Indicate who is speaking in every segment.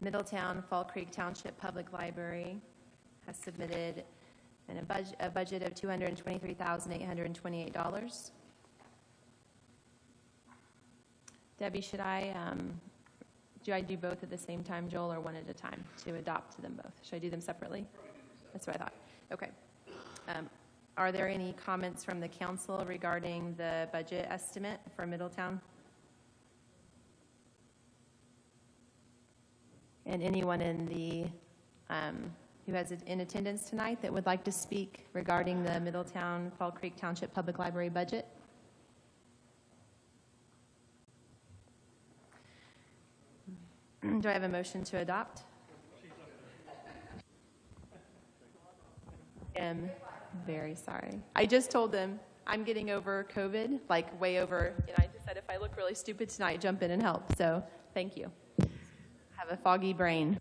Speaker 1: Middletown Fall Creek Township Public Library has submitted a budget of $223,828. Debbie, should do I do both at the same time, Joel, or one at a time to adopt them both? Should I do them separately? That's what I thought. Okay. Are there any comments from the council regarding the budget estimate for Middletown? And anyone in the who has in attendance tonight that would like to speak regarding the Middletown Fall Creek Township Public Library budget? Do I have a motion to adopt? I'm very sorry. I just told them I'm getting over COVID, like way over, and I just said if I look really stupid tonight, jump in and help. So thank you. I have a foggy brain.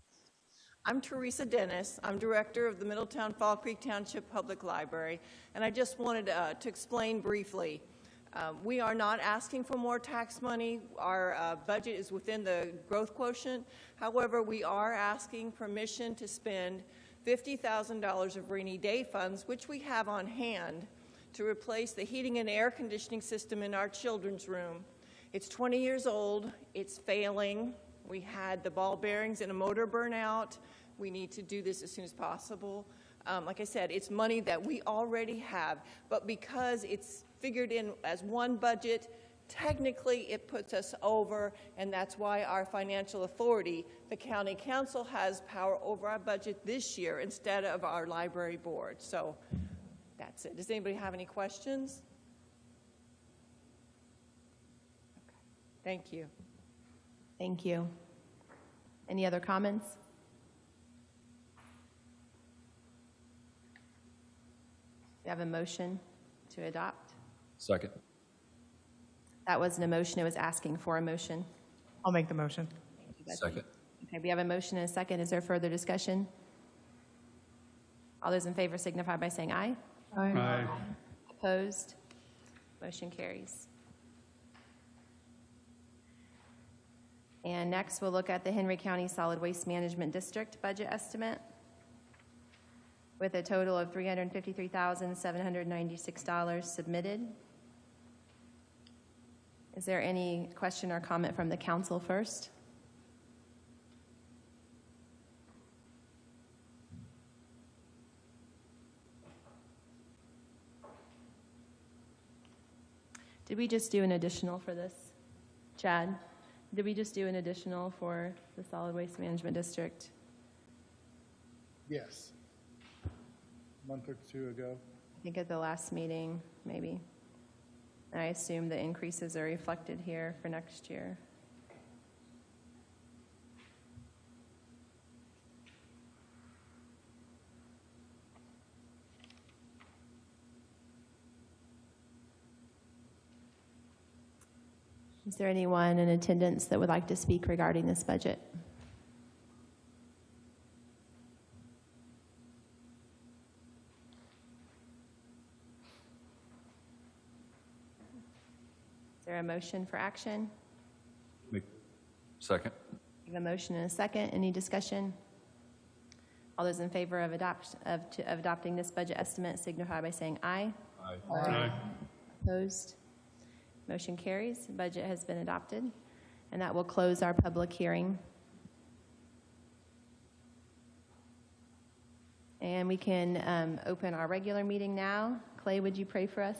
Speaker 2: I'm Teresa Dennis. I'm director of the Middletown Fall Creek Township Public Library, and I just wanted to explain briefly. We are not asking for more tax money. Our budget is within the growth quotient. However, we are asking permission to spend $50,000 of rainy day funds, which we have on hand, to replace the heating and air conditioning system in our children's room. It's 20 years old. It's failing. We had the ball bearings and a motor burnout. We need to do this as soon as possible. Like I said, it's money that we already have, but because it's figured in as one budget, technically it puts us over, and that's why our financial authority, the county council, has power over our budget this year instead of our library board. So that's it. Does anybody have any questions? Okay. Thank you.
Speaker 1: Thank you. Any other comments? Do you have a motion to adopt?
Speaker 3: Second.
Speaker 1: That wasn't a motion. It was asking for a motion.
Speaker 4: I'll make the motion.
Speaker 1: Thank you, Betsy.
Speaker 3: Second.
Speaker 1: Okay, we have a motion and a second. Is there further discussion? All those in favor signify by saying aye.
Speaker 4: Aye.
Speaker 1: Opposed? Motion carries. And next, we'll look at the Henry County Solid Waste Management District budget estimate with a total of $353,796 submitted. Is there any question or comment from the council first? Did we just do an additional for this, Chad? Did we just do an additional for the Solid Waste Management District?
Speaker 5: Yes. A month or two ago.
Speaker 1: I think at the last meeting, maybe. And I assume the increases are reflected here for next year. Is there anyone in attendance that would like to speak regarding this budget? Is there a motion for action?
Speaker 3: Second.
Speaker 1: We have a motion and a second. Any discussion? All those in favor of adopting this budget estimate signify by saying aye.
Speaker 3: Aye.
Speaker 4: Aye.
Speaker 1: Opposed? Motion carries. The budget has been adopted, and that will close our public hearing. And we can open our regular meeting now. Clay, would you pray for us?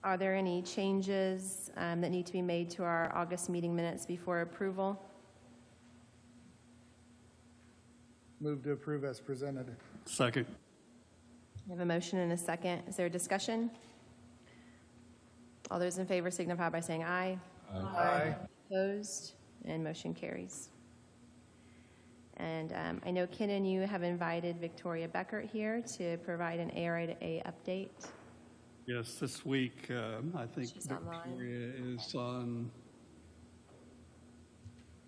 Speaker 1: Are there any changes that need to be made to our August meeting minutes before approval?
Speaker 5: Move to approve as presented.
Speaker 3: Second.
Speaker 1: We have a motion and a second. Is there a discussion? All those in favor signify by saying aye.
Speaker 5: Aye.
Speaker 1: Opposed? And motion carries. And I know Ken and you have invited Victoria Beckert here to provide an ARA update.
Speaker 3: Yes, this week, I think
Speaker 1: She's online.
Speaker 3: Victoria is on,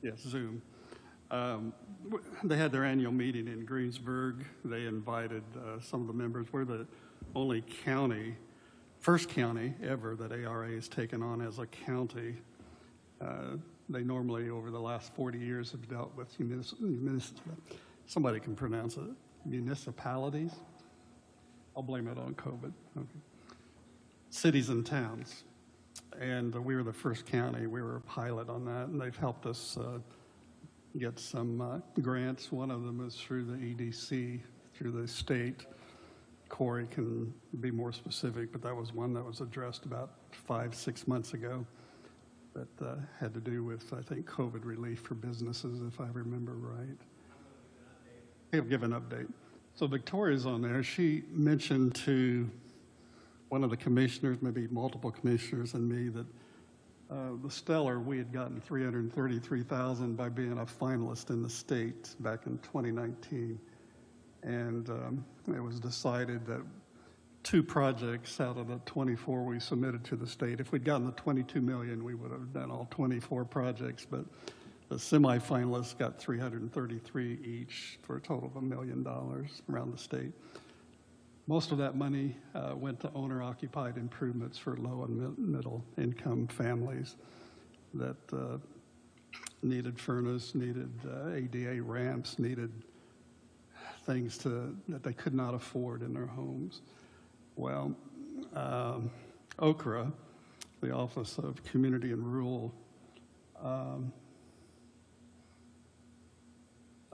Speaker 3: yes, Zoom. They had their annual meeting in Greensburg. They invited some of the members. We're the only county, first county ever that ARA has taken on as a county. They normally, over the last 40 years, have dealt with somebody can pronounce it, municipalities. I'll blame it on COVID. Okay. Cities and towns. And we were the first county. We were a pilot on that, and they've helped us get some grants. One of them is through the EDC, through the state. Corey can be more specific, but that was one that was addressed about 5-6 months ago that had to do with, I think, COVID relief for businesses, if I remember right. He'll give an update. So Victoria's on there. She mentioned to one of the commissioners, maybe multiple commissioners and me, that the Stellar, we had gotten $333,000 by being a finalist in the state back in 2019. And it was decided that 2 projects out of the 24 we submitted to the state. If we'd gotten the 22 million, we would have done all 24 projects, but the semifinalists got 333 each for a total of $1 million around the state. Most of that money went to owner-occupied improvements for low and middle income families that needed furnace, needed ADA ramps, needed things that they could not afford in their homes. Well, OCRA, the Office of Community and Rural, I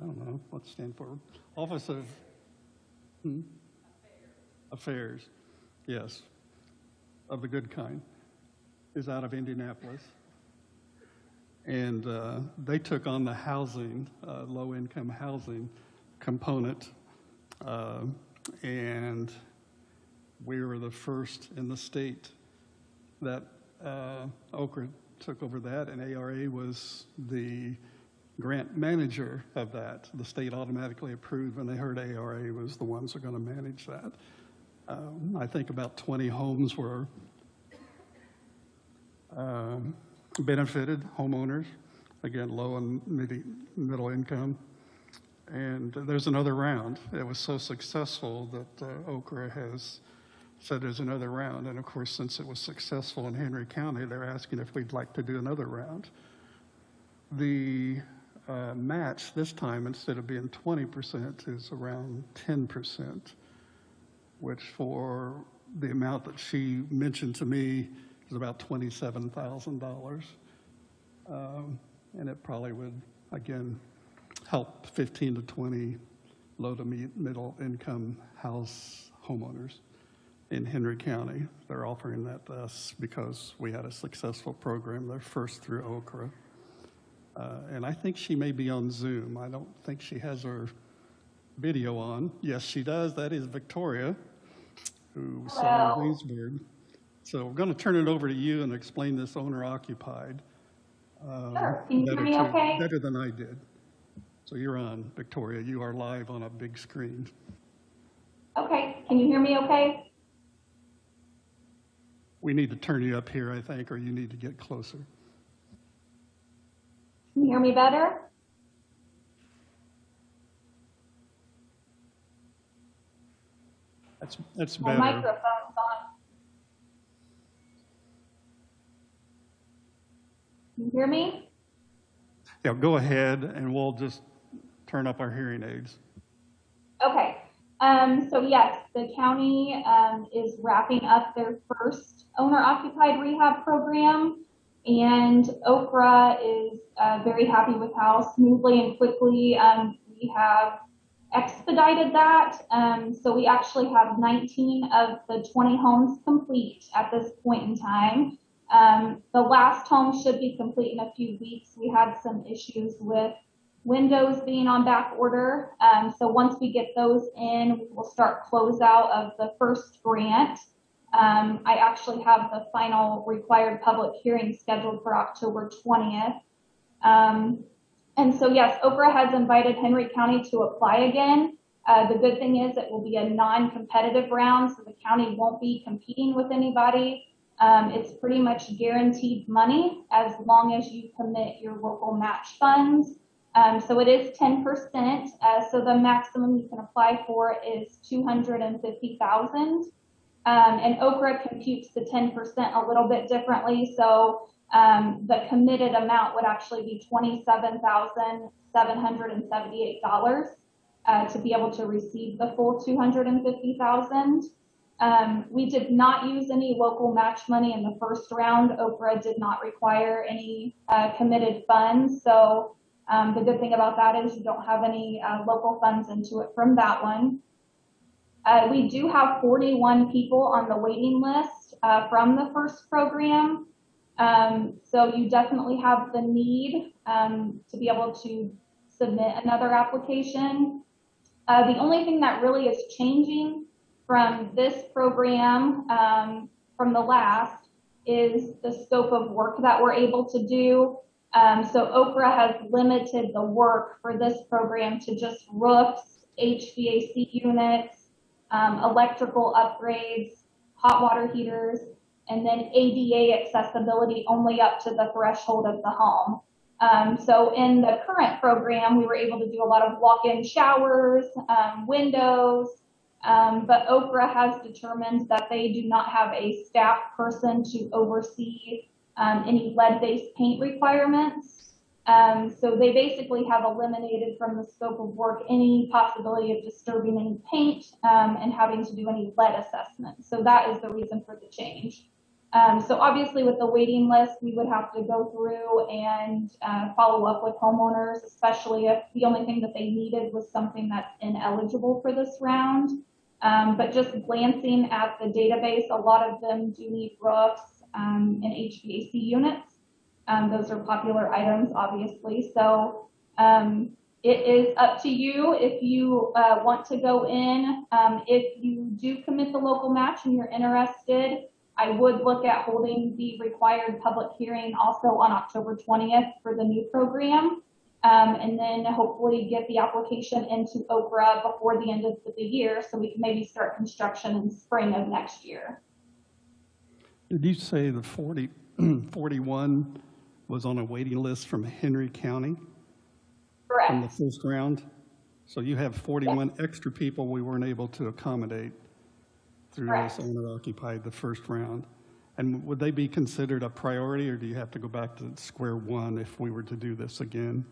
Speaker 3: don't know what it stands for. Office of Affairs, yes, of the good kind, is out of Indianapolis. And they took on the housing, low-income housing component, and we were the first in the state that OCRA took over that, and ARA was the grant manager of that. The state automatically approved when they heard ARA was the ones that are going to manage that. I think about 20 homes were benefited, homeowners, again, low and middle income. And there's another round. It was so successful that OCRA has said there's another round. And of course, since it was successful in Henry County, they're asking if we'd like to do another round. The match this time, instead of being 20%, is around 10%, which for the amount that she mentioned to me is about $27,000. And it probably would, again, help 15 to 20 low to middle income house homeowners in Henry County. They're offering that to us because we had a successful program. They're first through OCRA. And I think she may be on Zoom. I don't think she has her video on. Yes, she does. That is Victoria, who saw in Greensburg. So we're going to turn it over to you and explain this owner-occupied.
Speaker 6: Sure. Can you hear me okay?
Speaker 3: Better than I did. So you're on, Victoria. You are live on a big screen.
Speaker 6: Okay. Can you hear me okay?
Speaker 3: We need to turn you up here, I think, or you need to get closer.
Speaker 6: Can you hear me better?
Speaker 3: That's
Speaker 6: My
Speaker 3: better.
Speaker 6: microphone's on. Can you hear me?
Speaker 3: Yeah, go ahead, and we'll just turn up our hearing aids.
Speaker 6: Okay. So yes, the county is wrapping up their first owner-occupied rehab program, and OCRA is very happy with how smoothly and quickly we have expedited that. So we actually have 19 of the 20 homes complete at this point in time. The last home should be complete in a few weeks. We had some issues with windows being on back order. So once we get those in, we will start closeout of the first grant. I actually have the final required public hearing scheduled for October 20th. And so yes, Okra has invited Henry County to apply again. The good thing is it will be a non-competitive round, so the county won't be competing with anybody. It's pretty much guaranteed money as long as you commit your local match funds. So it is 10%. So the maximum you can apply for is $250,000. And Okra computes the 10% a little bit differently. So the committed amount would actually be $27,778 to be able to receive the full $250,000. We did not use any local match money in the first round. Okra did not require any committed funds. So the good thing about that is you don't have any local funds into it from that one. We do have 41 people on the waiting list from the first program. So you definitely have the need to be able to submit another application. The only thing that really is changing from this program, from the last, is the scope of work that we're able to do. So Okra has limited the work for this program to just roofs, HVAC units, electrical upgrades, hot water heaters, and then ADA accessibility only up to the threshold of the home. So in the current program, we were able to do a lot of walk-in showers, windows, but Okra has determined that they do not have a staff person to oversee any lead-based paint requirements. So they basically have eliminated from the scope of work any possibility of disturbing any paint and having to do any lead assessment. So that is the reason for the change. So obviously with the waiting list, we would have to go through and follow up with homeowners, especially if the only thing that they needed was something that's ineligible for this round. But just glancing at the database, a lot of them do need roofs and HVAC units. Those are popular items, obviously. So it is up to you if you want to go in. If you do commit the local match and you're interested, I would look at holding the required public hearing also on October 20th for the new program, and then hopefully get the application into Okra before the end of the year so we can maybe start construction in spring of next year.
Speaker 3: Did you say the 41 was on a waiting list from Henry County?
Speaker 6: Correct.
Speaker 3: From the first round? So you have 41 extra people we weren't able to accommodate through
Speaker 6: Correct.
Speaker 3: this owner-occupied the first round. And would they be considered a priority, or do you have to go back to square one if we were to do this again?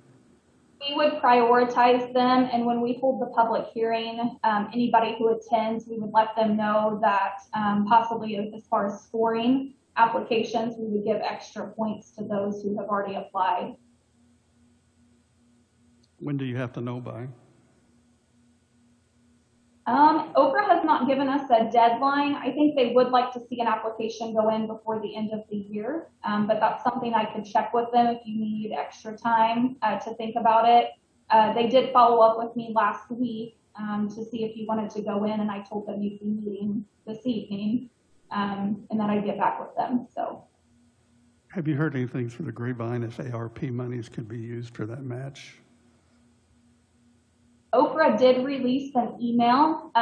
Speaker 6: We would prioritize them, and when we hold the public hearing, anybody who attends, we would let them know that possibly as far as scoring applications, we would give extra points to those who have already applied.
Speaker 3: When do you have to know by?
Speaker 6: Okra has not given us a deadline. I think they would like to see an application go in before the end of the year, but that's something I could check with them if you need extra time to think about it. They did follow up with me last week to see if you wanted to go in, and I told them you'd be meeting this evening, and then I'd get back with them. So,
Speaker 3: Have you heard anything through the grapevine if ARP monies could be used for that match?
Speaker 6: Okra did release an email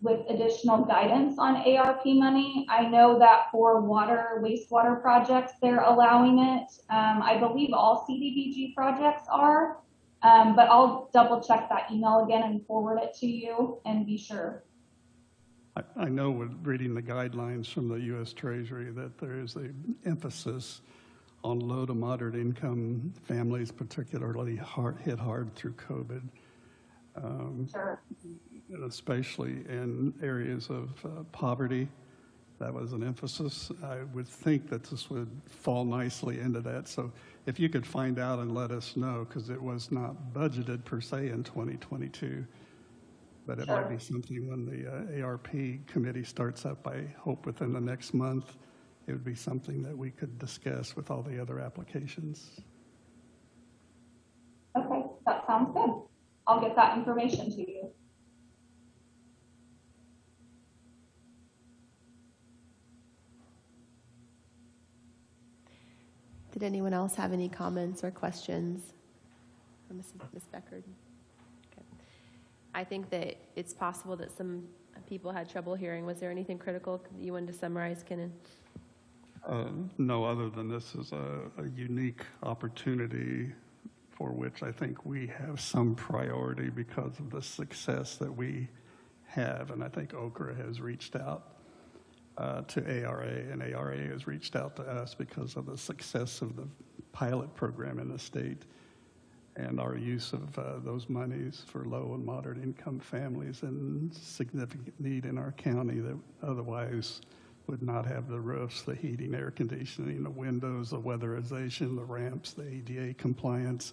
Speaker 6: with additional guidance on ARP money. I know that for wastewater projects, they're allowing it. I believe all CDBG projects are, but I'll double check that email again and forward it to you and be sure.
Speaker 3: I know with reading the guidelines from the U.S. Treasury that there is an emphasis on low to moderate income families, particularly hit hard through COVID,
Speaker 6: Sure.
Speaker 3: especially in areas of poverty, That was an emphasis. I would think that this would fall nicely into that. So if you could find out and let us know, because it was not budgeted per se in 2022, but it might be something when the ARP committee starts up, I hope within the next month, it would be something that we could discuss with all the other applications.
Speaker 6: Okay, that sounds good. I'll get that information to you.
Speaker 1: Did anyone else have any comments or questions for Ms. Beckard? Okay. I think that it's possible that some people had trouble hearing. Was there anything critical that you wanted to summarize, Kenan?
Speaker 3: No, other than this is a unique opportunity for which I think we have some priority because of the success that we have. And I think Okra has reached out to ARA, and ARA has reached out to us because of the success of the pilot program in the state and our use of those monies for low and moderate income families in significant need in our county that otherwise would not have the roofs, the heating, air conditioning, the windows, the weatherization, the ramps, the ADA compliance.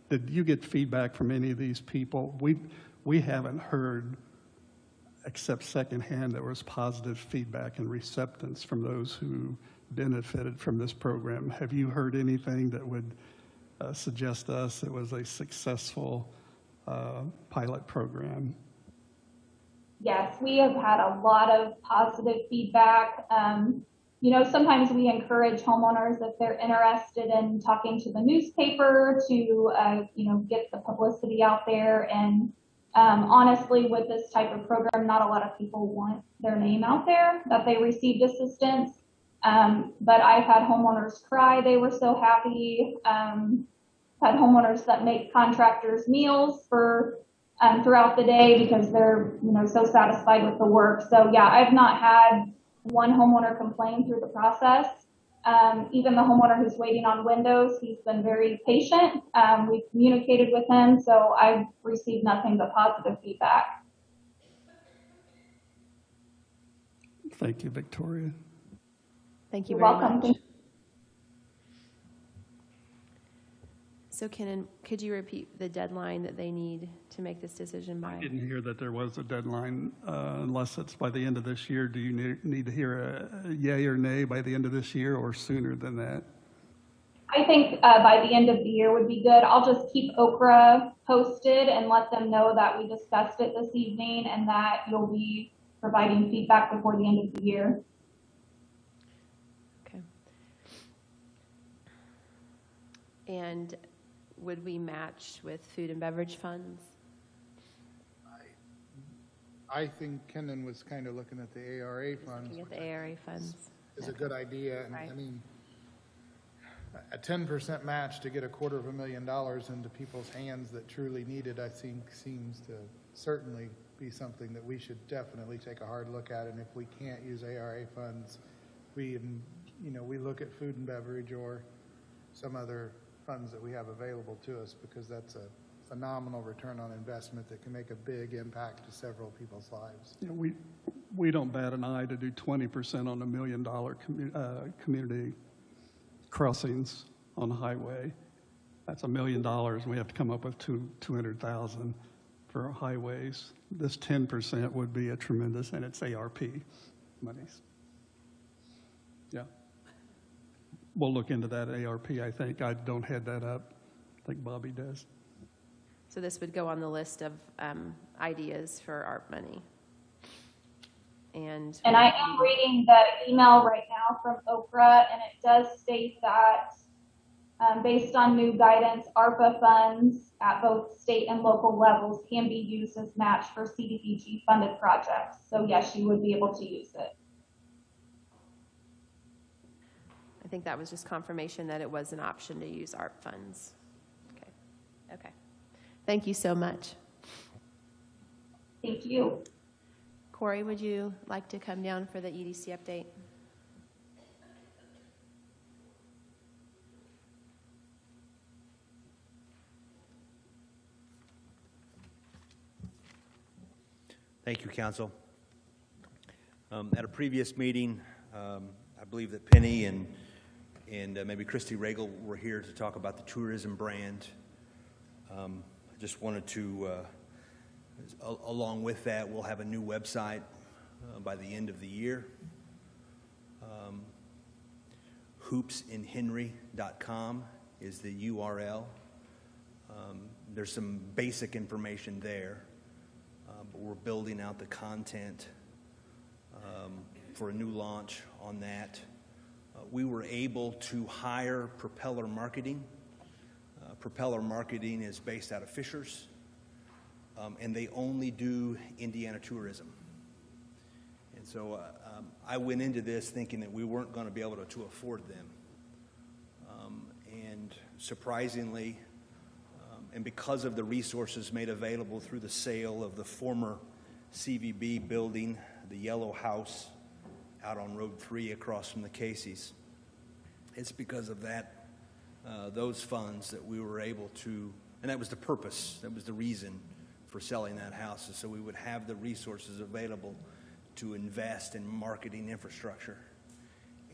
Speaker 3: Did you get feedback from any of these people? We haven't heard, except secondhand, there was positive feedback and receptance from those who benefited from this program. Have you heard anything that would suggest to us it was a successful pilot program?
Speaker 6: Yes, we have had a lot of positive feedback. You know, sometimes we encourage homeowners if they're interested in talking to the newspaper to, you know, get the publicity out there. And honestly, with this type of program, not a lot of people want their name out there that they received assistance. But I've had homeowners cry. They were so happy. Had homeowners that make contractors meals for throughout the day because they're, you know, so satisfied with the work. So yeah, I've not had one homeowner complain through the process. Even the homeowner who's waiting on windows, he's been very patient. We've communicated with him, so I've received nothing but positive feedback.
Speaker 3: Thank you, Victoria.
Speaker 1: Thank you
Speaker 6: You're
Speaker 1: very
Speaker 6: welcome.
Speaker 1: much. So Kenan, could you repeat the deadline that they need to make this decision by?
Speaker 3: I didn't hear that there was a deadline unless it's by the end of this year. Do you need to hear a yay or nay by the end of this year or sooner than that?
Speaker 6: I think by the end of the year would be good. I'll just keep Okra posted and let them know that we discussed it this evening and that you'll be providing feedback before the end of the year.
Speaker 1: Okay. And would we match with food and beverage funds?
Speaker 5: I think Kenan was kind of looking at the ARA funds.
Speaker 1: Looking at the ARA funds.
Speaker 5: Is a good idea. And
Speaker 1: Right.
Speaker 5: I mean, a 10% match to get $250,000 into people's hands that truly need it, I think seems to certainly be something that we should definitely take a hard look at. And if we can't use ARA funds, we look at food and beverage or some other funds that we have available to us, because that's a phenomenal return on investment that can make a big impact to several people's lives.
Speaker 3: You know, we don't bat an eye to do 20% on $1 million community crossings on the highway. That's $1 million, and we have to come up with $200,000 for our highways. This 10% would be a tremendous, and it's ARP monies. Yeah. We'll look into that ARP, I think. I don't head that up. I think Bobby does.
Speaker 1: So this would go on the list of ideas for ARP money. And
Speaker 6: I am reading the email right now from Okra, and it does state that based on new guidance, ARPA funds at both state and local levels can be used as match for CDBG funded projects. So yes, you would be able to use it.
Speaker 1: I think that was just confirmation that it was an option to use ARP funds. Okay. Thank you so much.
Speaker 6: Thank you.
Speaker 1: Corey, would you like to come down for the EDC update?
Speaker 7: Thank you, Council. At a previous meeting, I believe that Penny and maybe Christy Regal were here to talk about the tourism brand. I just wanted to, along with that, we'll have a new website by the end of the year. Hoopsinhenry.com is the URL. There's some basic information there, but we're building out the content for a new launch on that. We were able to hire Propeller Marketing. Propeller Marketing is based out of Fishers, and they only do Indiana tourism. And so I went into this thinking that we weren't going to be able to afford them. And surprisingly, and because of the resources made available through the sale of the former CVB building, the Yellow House out on Road 3 across from the Casey's, it's because of that, those funds that we were able to, and that was the purpose, that was the reason for selling that house, is so we would have the resources available to invest in marketing infrastructure.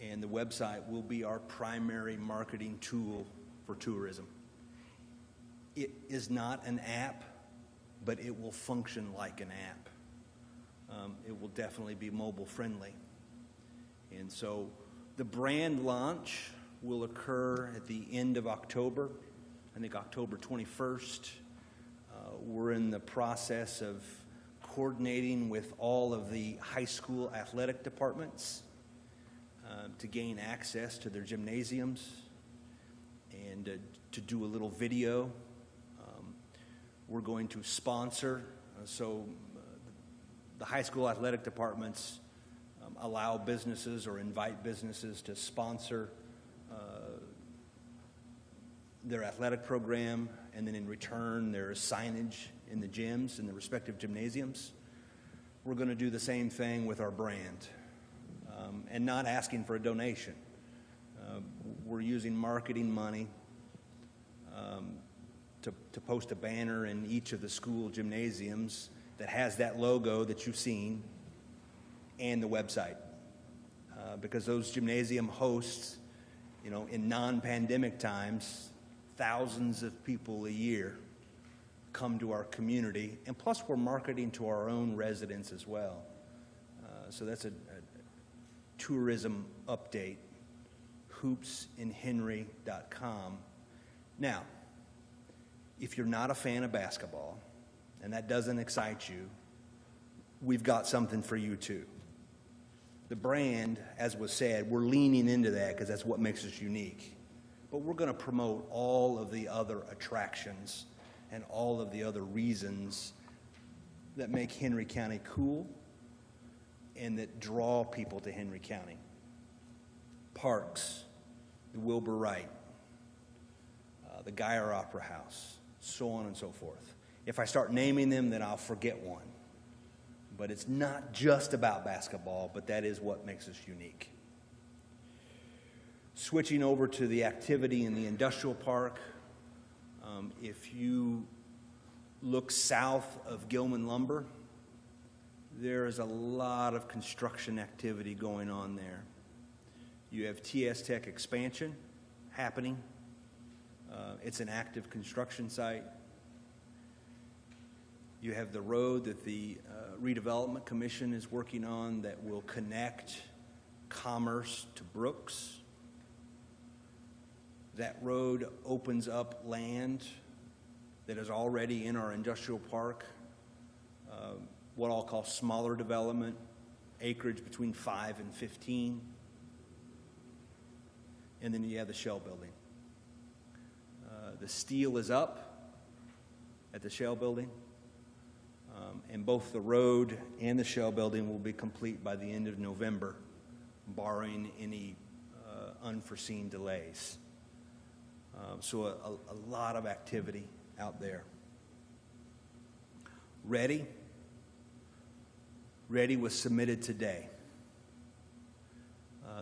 Speaker 7: And the website will be our primary marketing tool for tourism. It is not an app, but it will function like an app. It will definitely be mobile friendly. And so the brand launch will occur at the end of October, I think October 21st. We're in the process of coordinating with all of the high school athletic departments to gain access to their gymnasiums and to do a little video. We're going to sponsor, the high school athletic departments allow businesses or invite businesses to sponsor their athletic program, and then in return there's signage in the gyms, in the respective gymnasiums. We're going to do the same thing with our brand, and not asking for a donation. We're using marketing money to post a banner in each of the school gymnasiums that has that logo that you've seen and the website. Because those gymnasium hosts, in non-pandemic times, thousands of people a year come to our community, and plus we're marketing to our own residents as well. So that's a tourism update, hoopsinhenry.com. Now, if you're not a fan of basketball, and that doesn't excite you, we've got something for you too. The brand, as was said, we're leaning into that because that's what makes us unique. But we're going to promote all of the other attractions and all of the other reasons that make Henry County cool and that draw people to Henry County. Parks, the Wilbur Wright, the Geyer Opera House, so on and so forth. If I start naming them, then I'll forget one. But it's not just about basketball, but that is what makes us unique. Switching over to the activity in the industrial park, if you look south of Gilman Lumber, there is a lot of construction activity going on there. You have TS Tech expansion happening. It's an active construction site. You have the road that the Redevelopment Commission is working on that will connect Commerce to Brooks. That road opens up land that is already in our industrial park, what I'll call smaller development, acreage between 5 and 15. And then you have the Shell building. The steel is up at the Shell building, and both the road and the Shell building will be complete by the end of November, barring any unforeseen delays. So a lot of activity out there. Ready was submitted today.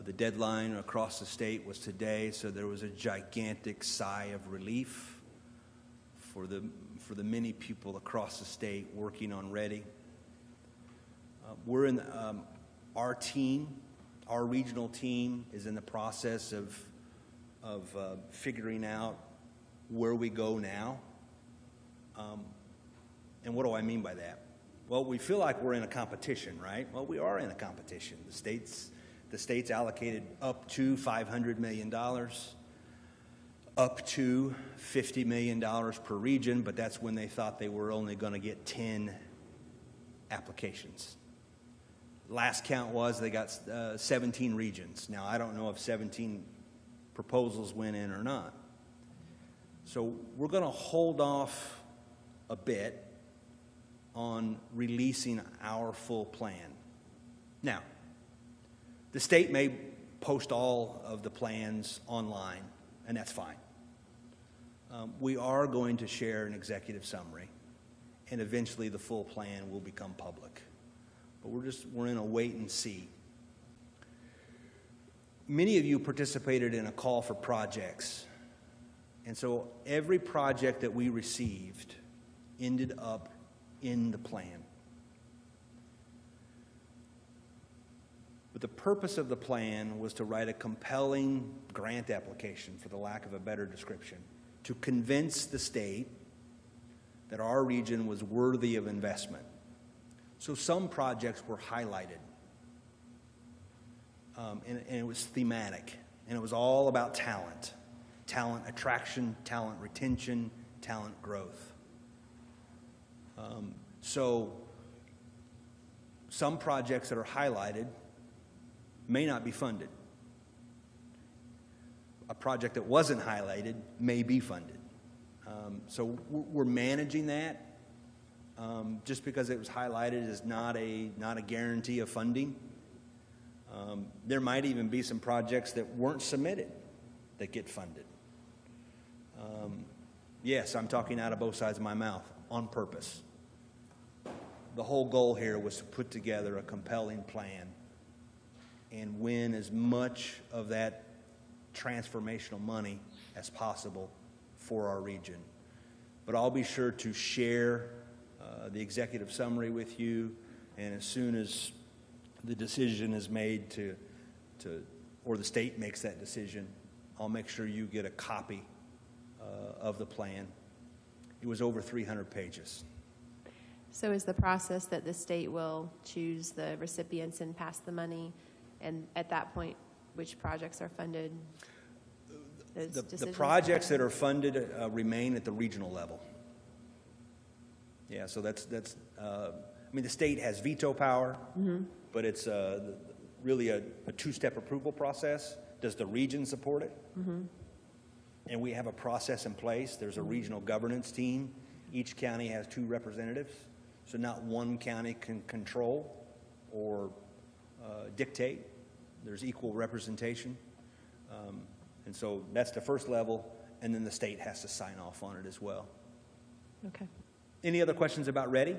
Speaker 7: The deadline across the state was today, so there was a gigantic sigh of relief for the many people across the state working on Ready. We're in Our team, our regional team, is in the process of figuring out where we go now. And what do I mean by that? Well, we feel like we're in a competition, right? Well, we are in a competition. The state's allocated up to $500 million, up to $50 million per region, but that's when they thought they were only going to get 10 applications. Last count was they got 17 regions. Now, I don't know if 17 proposals went in or not. So we're going to hold off a bit on releasing our full plan. Now, the state may post all of the plans online, and that's fine. We are going to share an executive summary, and eventually the full plan will become public. But we're in a wait and see. Many of you participated in a call for projects, and so every project that we received ended up in the plan. But the purpose of the plan was to write a compelling grant application, for the lack of a better description, to convince the state that our region was worthy of investment. So some projects were highlighted, and it was thematic, and it was all about talent attraction, talent retention, talent growth. So some projects that are highlighted may not be funded. A project that wasn't highlighted may be funded. So we're managing that. Just because it was highlighted is not a guarantee of funding. There might even be some projects that weren't submitted that get funded. Yes, I'm talking out of both sides of my mouth on purpose. The whole goal here was to put together a compelling plan and win as much of that transformational money as possible for our region. But I'll be sure to share the executive summary with you, and as soon as the decision is made or the state makes that decision, I'll make sure you get a copy of the plan. It was over 300 pages.
Speaker 1: So is the process that the state will choose the recipients and pass the money, and at that point, which projects are funded?
Speaker 7: The projects that are funded remain at the regional level. Yeah, so that's I mean, the state has veto power, but it's really a two-step approval process. Does the region support it? And we have a process in place. There's a regional governance team. Each county has 2 representatives, so not one county can control or dictate. There's equal representation. And so that's the first level, and then the state has to sign off on it as well.
Speaker 1: Okay.
Speaker 7: Any other questions about READY?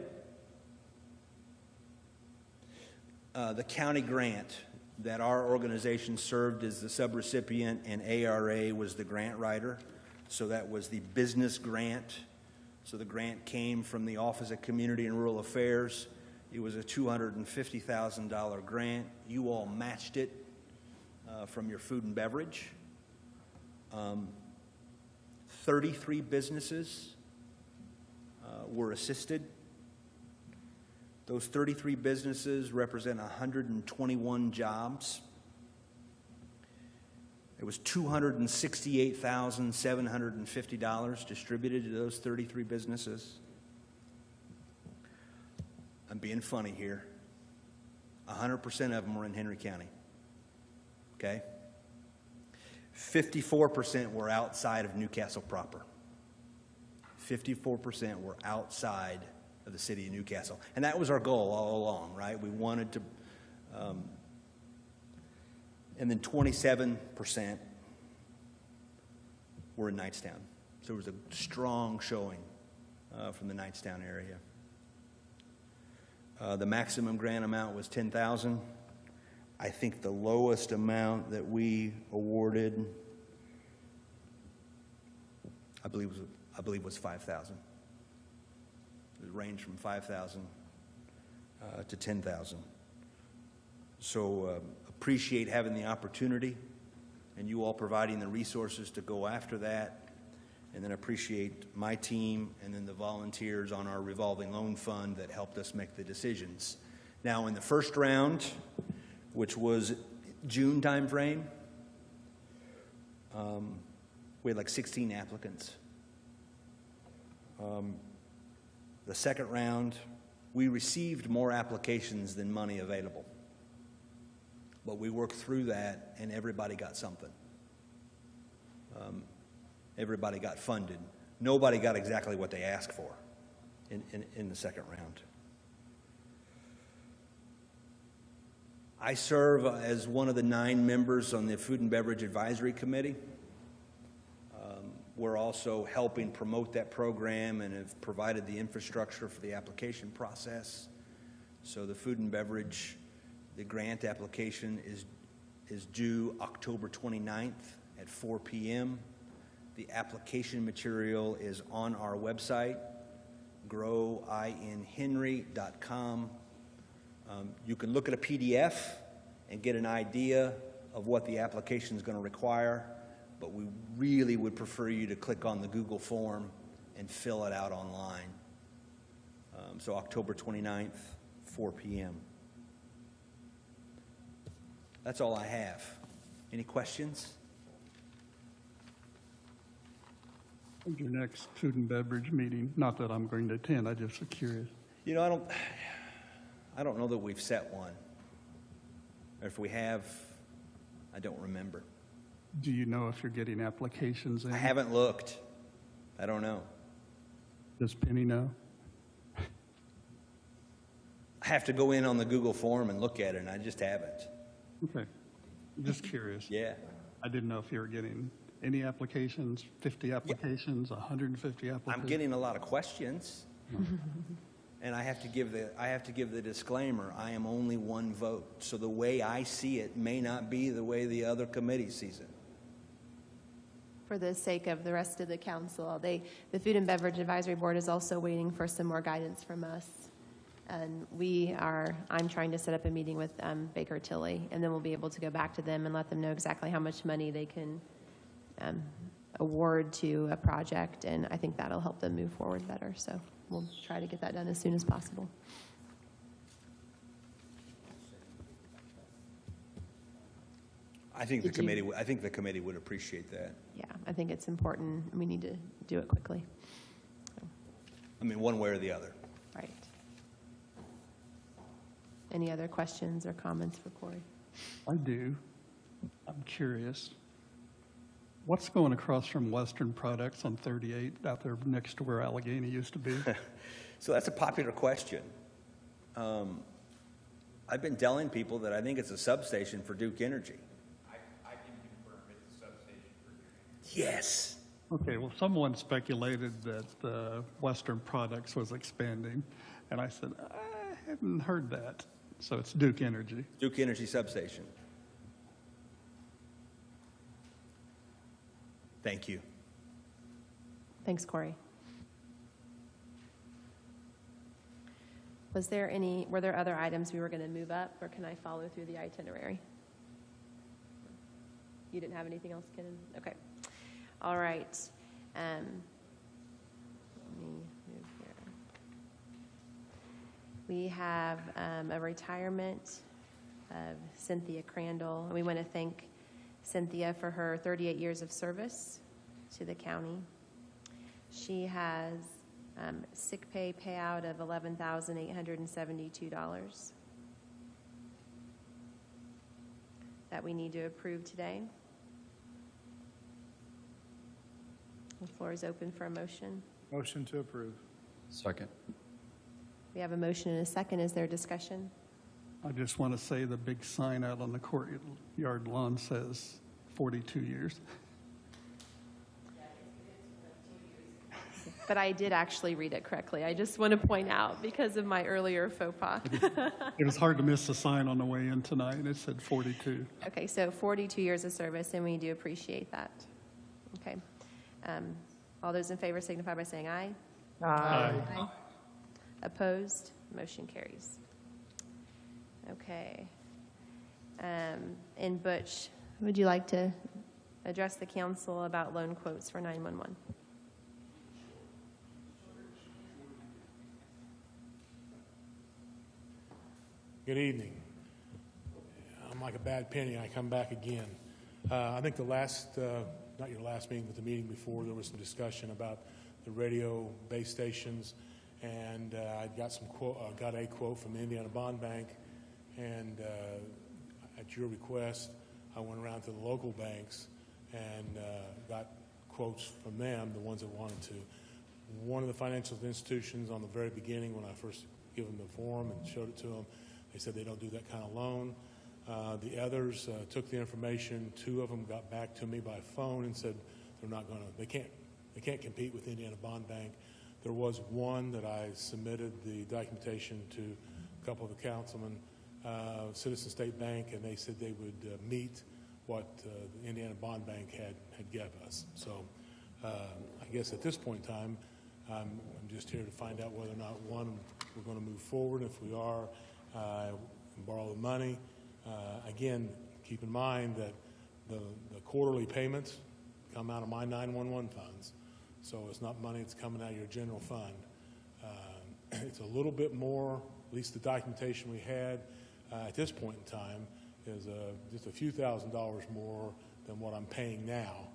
Speaker 7: The county grant that our organization served as the subrecipient, and ARA was the grant writer. So that was the business grant. So the grant came from the Office of Community and Rural Affairs. It was a $250,000 grant. You all matched it from your food and beverage. 33 businesses were assisted. Those 33 businesses represent 121 jobs. It was $268,750 distributed to those 33 businesses. I'm being funny here. 100% of them were in Henry County. Okay? 54% were outside of Newcastle proper. 54% were outside of the city of Newcastle. And that was our goal all along, right? We wanted to, and then 27% were in Knightstown. So there was a strong showing from the Knightstown area. The maximum grant amount was $10,000. I think the lowest amount that we awarded, I believe was $5,000. It ranged from $5,000 to $10,000. So appreciate having the opportunity and you all providing the resources to go after that. And then appreciate my team and then the volunteers on our revolving loan fund that helped us make the decisions. Now, in the first round, which was June timeframe, we had like 16 applicants. The second round, we received more applications than money available. But we worked through that and everybody got something. Everybody got funded. Nobody got exactly what they asked for in the second round. I serve as one of the 9 members on the Food and Beverage Advisory Committee. We're also helping promote that program and have provided the infrastructure for the application process. So the food and beverage, the grant application is due October 29th at 4 p.m. The application material is on our website, growinhenry.com. You can look at a PDF and get an idea of what the application is going to require, but we really would prefer you to click on the Google form and fill it out online. So October 29th, 4 p.m. That's all I have. Any questions?
Speaker 3: When's your next food and beverage meeting? Not that I'm going to attend, I just was curious.
Speaker 7: You know, I don't know that we've set one. Or if we have, I don't remember.
Speaker 3: Do you know if you're getting applications in?
Speaker 7: I haven't looked. I don't know.
Speaker 3: Does Penny know?
Speaker 7: I have to go in on the Google form and look at it, and I just haven't.
Speaker 3: Okay, just curious.
Speaker 7: Yeah.
Speaker 3: I didn't know if you were getting any applications, 50 applications, 150 applications.
Speaker 7: I'm getting a lot of questions. And I have to give the disclaimer, I am only one vote. So the way I see it may not be the way the other committee sees it.
Speaker 1: For the sake of the rest of the council, the Food and Beverage Advisory Board is also waiting for some more guidance from us. And I'm trying to set up a meeting with Baker Tilly, and then we'll be able to go back to them and let them know exactly how much money they can award to a project, and I think that'll help them move forward better. So we'll try to get that done as soon as possible.
Speaker 7: I think the committee would appreciate that.
Speaker 1: Yeah, I think it's important. We need to do it quickly. So,
Speaker 7: I mean, one way or the other.
Speaker 1: right. Any other questions or comments for Corey?
Speaker 3: I do. I'm curious. What's going across from Western Products on 38 out there next to where Allegheny used to be?
Speaker 7: So that's a popular question. I've been telling people that I think it's a substation for Duke Energy.
Speaker 8: I can confirm it's a substation for Duke.
Speaker 7: Yes.
Speaker 3: Okay, well, someone speculated that Western Products was expanding, and I said, I hadn't heard that. So it's Duke Energy.
Speaker 7: Duke Energy substation. Thank you.
Speaker 1: Thanks, Corey. Were there other items we were going to move up, or can I follow through the itinerary? You didn't have anything else, Kenan? Okay. All right. Let me move here. We have a retirement of Cynthia Crandall. And we want to thank Cynthia for her 38 years of service to the county. She has sick pay payout of $11,872 that we need to approve today. The floor is open for a motion.
Speaker 5: Motion to approve.
Speaker 8: Second.
Speaker 1: We have a motion and a second. Is there discussion?
Speaker 3: I just want to say the big sign out on the courtyard lawn says 42 years.
Speaker 1: But I did actually read it correctly. I just want to point out because of my earlier faux pas.
Speaker 3: It was hard to miss the sign on the way in tonight, and it said 42.
Speaker 1: Okay, so 42 years of service, and we do appreciate that. Okay. All those in favor signify by saying aye.
Speaker 3: Aye.
Speaker 1: Opposed? Motion carries. Okay. And Butch, would you like to address the council about loan quotes for 911?
Speaker 9: Good evening. I'm like a bad penny. I come back again. I think the last, not your last meeting, but the meeting before, there was some discussion about the radio base stations, and I got a quote from the Indiana Bond Bank, and at your request, I went around to the local banks and got quotes from them, the ones that wanted to. One of the financial institutions on the very beginning, when I first gave them the form and showed it to them, they said they don't do that kind of loan. The others took the information. Two of them got back to me by phone and said they're not going to, they can't compete with Indiana Bond Bank. There was one that I submitted the documentation to a couple of the councilmen, Citizen State Bank, and they said they would meet what the Indiana Bond Bank had given us. So I guess at this point in time, I'm just here to find out whether or not, one, we're going to move forward. If we are, and borrow the money. Again, keep in mind that the quarterly payments come out of my 911 funds, so it's not money that's coming out of your general fund. It's a little bit more, at least the documentation we had at this point in time is just a few $1,000s more than what I'm paying now.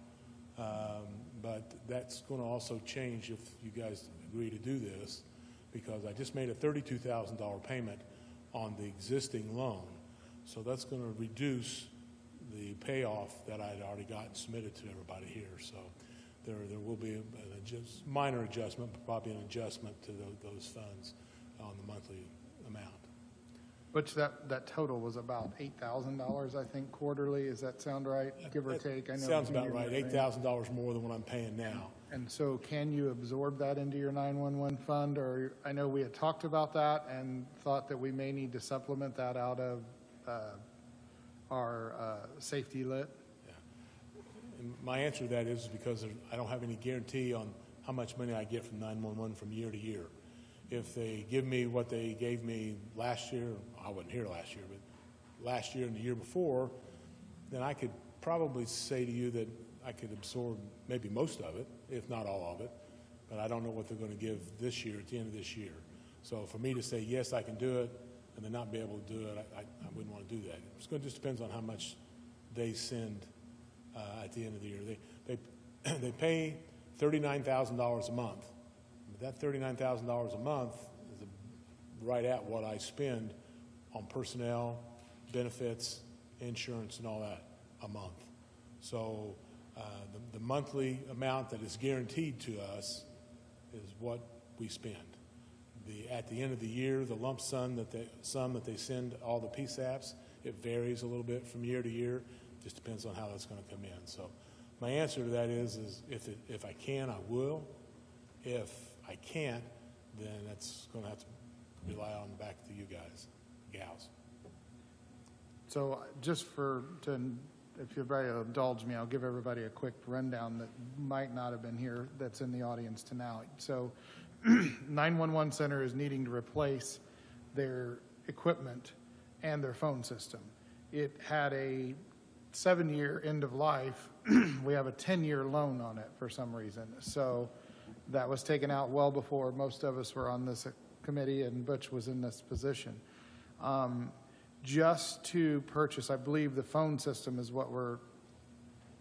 Speaker 9: But that's going to also change if you guys agree to do this, because I just made a $32,000 payment on the existing loan. So that's going to reduce the payoff that I'd already gotten submitted to everybody here. So there will be a minor adjustment, but probably an adjustment to those funds on the monthly amount.
Speaker 5: Which that total was about $8,000, I think, quarterly. Does that sound right, give or take? I know
Speaker 9: Sounds about right. $8,000 more than what I'm paying now.
Speaker 5: And so can you absorb that into your 911 fund? Or I know we had talked about that and thought that we may need to supplement that out of our safety lit.
Speaker 9: Yeah. And my answer to that is because I don't have any guarantee on how much money I get from 911 from year to year. If they give me what they gave me last year, I wasn't here last year, but last year and the year before, then I could probably say to you that I could absorb maybe most of it, if not all of it, but I don't know what they're going to give this year at the end of this year. So for me to say, yes, I can do it, and then not be able to do it, I wouldn't want to do that. It's going to just depends on how much they send at the end of the year. They pay $39,000 a month. That $39,000 a month is right at what I spend on personnel, benefits, insurance, and all that a month. So the monthly amount that is guaranteed to us is what we spend. At the end of the year, the lump sum that they send all the PSAPs, it varies a little bit from year to year. Just depends on how that's going to come in. So my answer to that is if I can, I will. If I can't, then that's going to have to rely on back to you guys, gals.
Speaker 5: So just if everybody will indulge me, I'll give everybody a quick rundown that might not have been here that's in the audience tonight. So 911 Center is needing to replace their equipment and their phone system. It had a 7-year end of life. We have a 10-year loan on it for some reason. So that was taken out well before most of us were on this committee and Butch was in this position. Just to purchase, I believe the phone system is what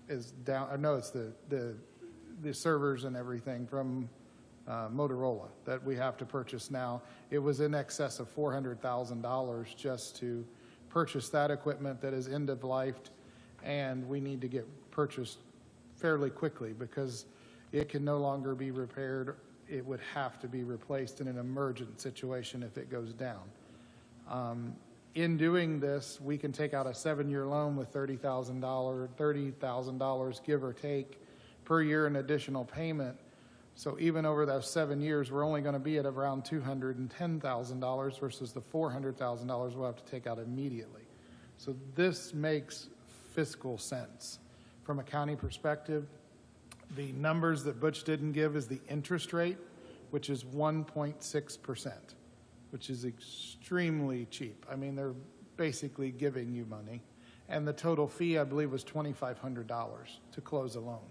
Speaker 5: is down. I know it's the servers and everything from Motorola that we have to purchase now. It was in excess of $400,000 just to purchase that equipment that is end of life, and we need to get purchased fairly quickly because it can no longer be repaired. It would have to be replaced in an emergent situation if it goes down. In doing this, we can take out a 7-year loan with $30,000, give or take, per year in additional payment. So even over those 7 years, we're only going to be at around $210,000 versus the $400,000 we'll have to take out immediately. So this makes fiscal sense. From a county perspective, the numbers that Butch didn't give is the interest rate, which is 1.6%, which is extremely cheap. I mean, they're basically giving you money. and the total fee, I believe, was $2,500 to close a loan,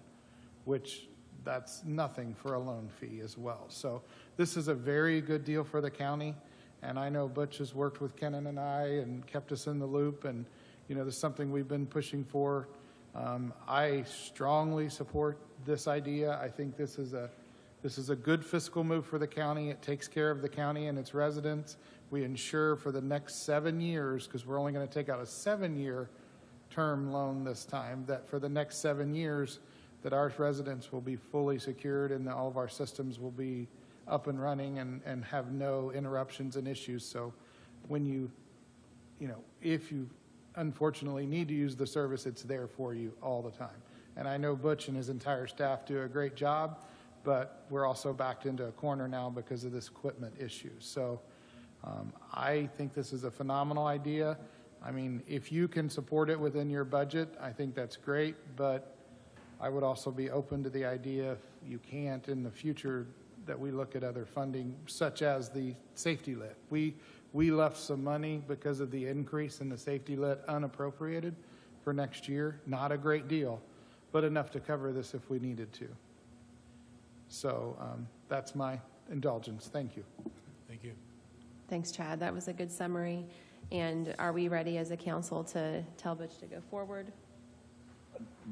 Speaker 5: which that's nothing for a loan fee as well. So this is a very good deal for the county, and I know Butch has worked with Kenan and I and kept us in the loop, and this is something we've been pushing for. I strongly support this idea. I think this is a good fiscal move for the county. It takes care of the county and its residents. We ensure for the next 7 years, because we're only going to take out a 7-year term loan this time, that for the next 7 years, that our residents will be fully secured and that all of our systems will be up and running and have no interruptions and issues. So when if you unfortunately need to use the service, it's there for you all the time. And I know Butch and his entire staff do a great job, but we're also backed into a corner now because of this equipment issue. So I think this is a phenomenal idea. I mean, if you can support it within your budget, I think that's great, but I would also be open to the idea, if you can't in the future, that we look at other funding, such as the safety lit. We left some money because of the increase in the safety lit unappropriated for next year. Not a great deal, but enough to cover this if we needed to. So that's my indulgence. Thank you.
Speaker 9: Thank you.
Speaker 1: Thanks, Chad. That was a good summary. And are we ready as a council to tell Butch to go forward?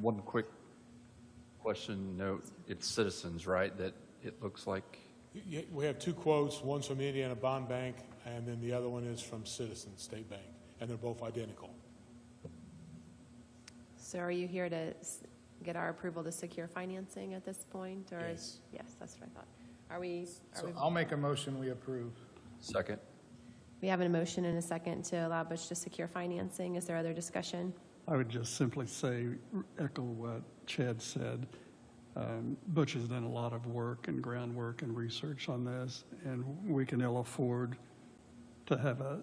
Speaker 10: One quick question note. It's Citizens, right, that it looks like?
Speaker 9: We have two quotes. One's from the Indiana Bond Bank, and then the other one is from Citizens State Bank, and they're both identical.
Speaker 1: So are you here to get our approval to secure financing at this point? Or
Speaker 9: Yes.
Speaker 1: Yes, that's what I thought. Are we?
Speaker 5: I'll make a motion, we approve.
Speaker 10: Second.
Speaker 1: We have a motion and a second to allow Butch to secure financing. Is there other discussion?
Speaker 3: I would just simply say, echo what Chad said. Butch has done a lot of work and groundwork and research on this, and we can ill afford to have a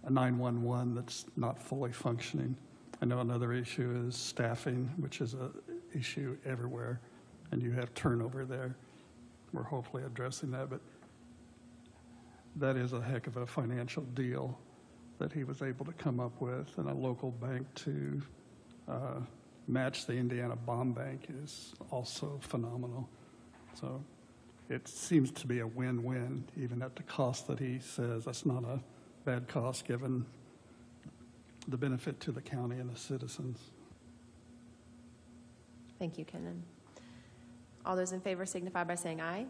Speaker 3: 911 that's not fully functioning. I know another issue is staffing, which is an issue everywhere, and you have turnover there. We're hopefully addressing that, but that is a heck of a financial deal that he was able to come up with, and a local bank to match the Indiana Bond Bank is also phenomenal. So it seems to be a win-win, even at the cost that he says. That's not a bad cost given the benefit to the county and the citizens.
Speaker 1: Thank you, Kenan. All those in favor signify by saying aye.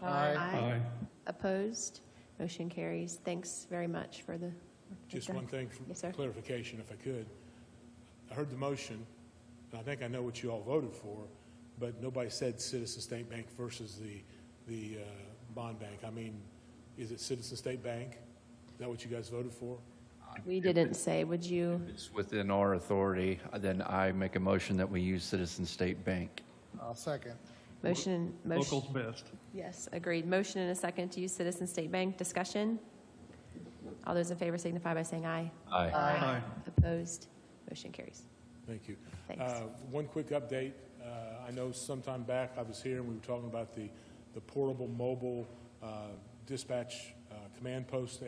Speaker 5: Aye.
Speaker 3: Aye.
Speaker 1: Opposed? Motion carries. Thanks very much for the.
Speaker 9: Just one thing for
Speaker 1: Yes, sir.
Speaker 9: clarification, if I could. I heard the motion, and I think I know what you all voted for, but nobody said Citizen State Bank versus the bond bank. I mean, is it Citizen State Bank? Is that what you guys voted for?
Speaker 1: We didn't say, would you?
Speaker 10: If it's within our authority, then I make a motion that we use Citizen State Bank.
Speaker 5: I'll second.
Speaker 1: Motion.
Speaker 3: Local's best.
Speaker 1: Yes, agreed. Motion and a second to use Citizen State Bank. Discussion? All those in favor signify by saying aye.
Speaker 10: Aye.
Speaker 3: Aye.
Speaker 1: Opposed? Motion carries.
Speaker 9: Thank you.
Speaker 1: Thanks.
Speaker 9: One quick update. I know sometime back I was here and we were talking about the portable mobile dispatch command post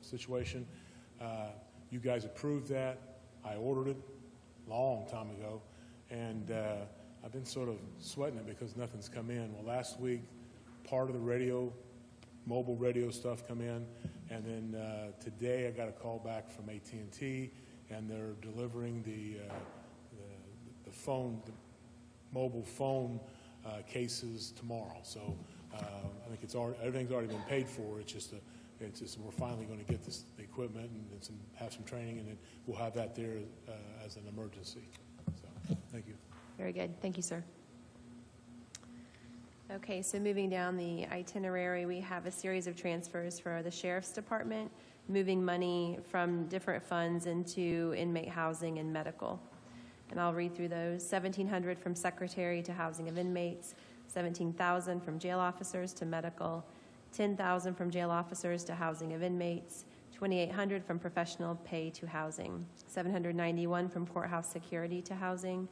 Speaker 9: situation. You guys approved that. I ordered it a long time ago, and I've been sort of sweating it because nothing's come in. Well, last week, part of the mobile radio stuff come in, and then today I got a call back from AT&T, and they're delivering the mobile phone cases tomorrow. So I think everything's already been paid for. It's just we're finally going to get the equipment and have some training, and then we'll have that there as an emergency. So thank you.
Speaker 1: Very good. Thank you, sir. Okay, so moving down the itinerary, we have a series of transfers for the Sheriff's Department, moving money from different funds into inmate housing and medical. And I'll read through those. $1,700 from Secretary to Housing of Inmates, $17,000 from jail officers to medical, $10,000 from jail officers to Housing of Inmates, $2,800 from professional pay to housing, $791 from courthouse security to housing,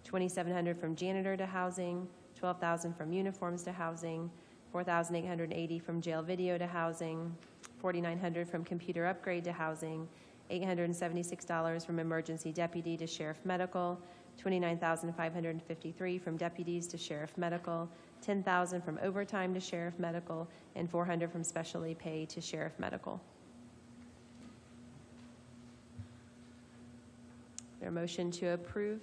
Speaker 1: $2,700 from janitor to housing, $12,000 from uniforms to housing, $4,880 from jail video to housing, $4,900 from computer upgrade to housing, $876 from emergency deputy to sheriff medical, $29,553 from deputies to sheriff medical, $10,000 from overtime to sheriff medical, and $400 from specialty pay to sheriff medical. Is there a motion to approve?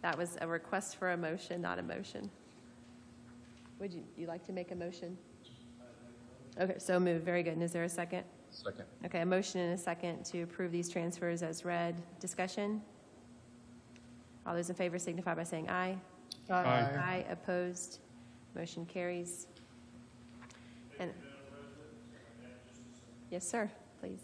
Speaker 1: That was a request for a motion, not a motion. Would you like to make a motion? Okay, so moved. Very good. And is there a second?
Speaker 10: Second.
Speaker 1: Okay, a motion and a second to approve these transfers as read. Discussion? All those in favor signify by saying aye. Aye. Opposed? Motion carries. And yes, sir, please.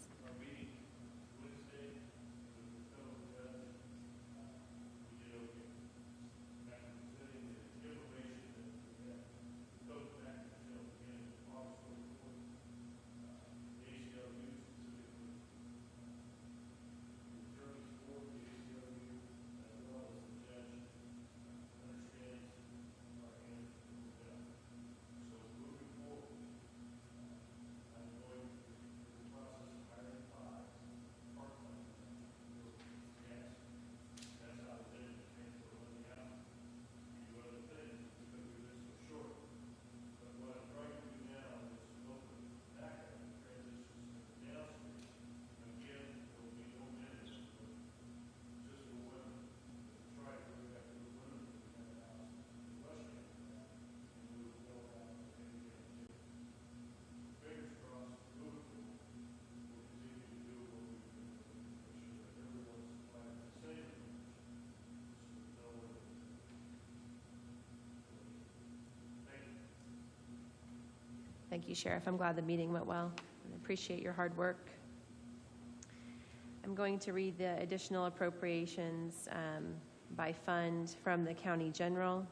Speaker 1: Thank you, Sheriff. I'm glad the meeting went well. I appreciate your hard work. I'm going to read the additional appropriations by fund from the county general.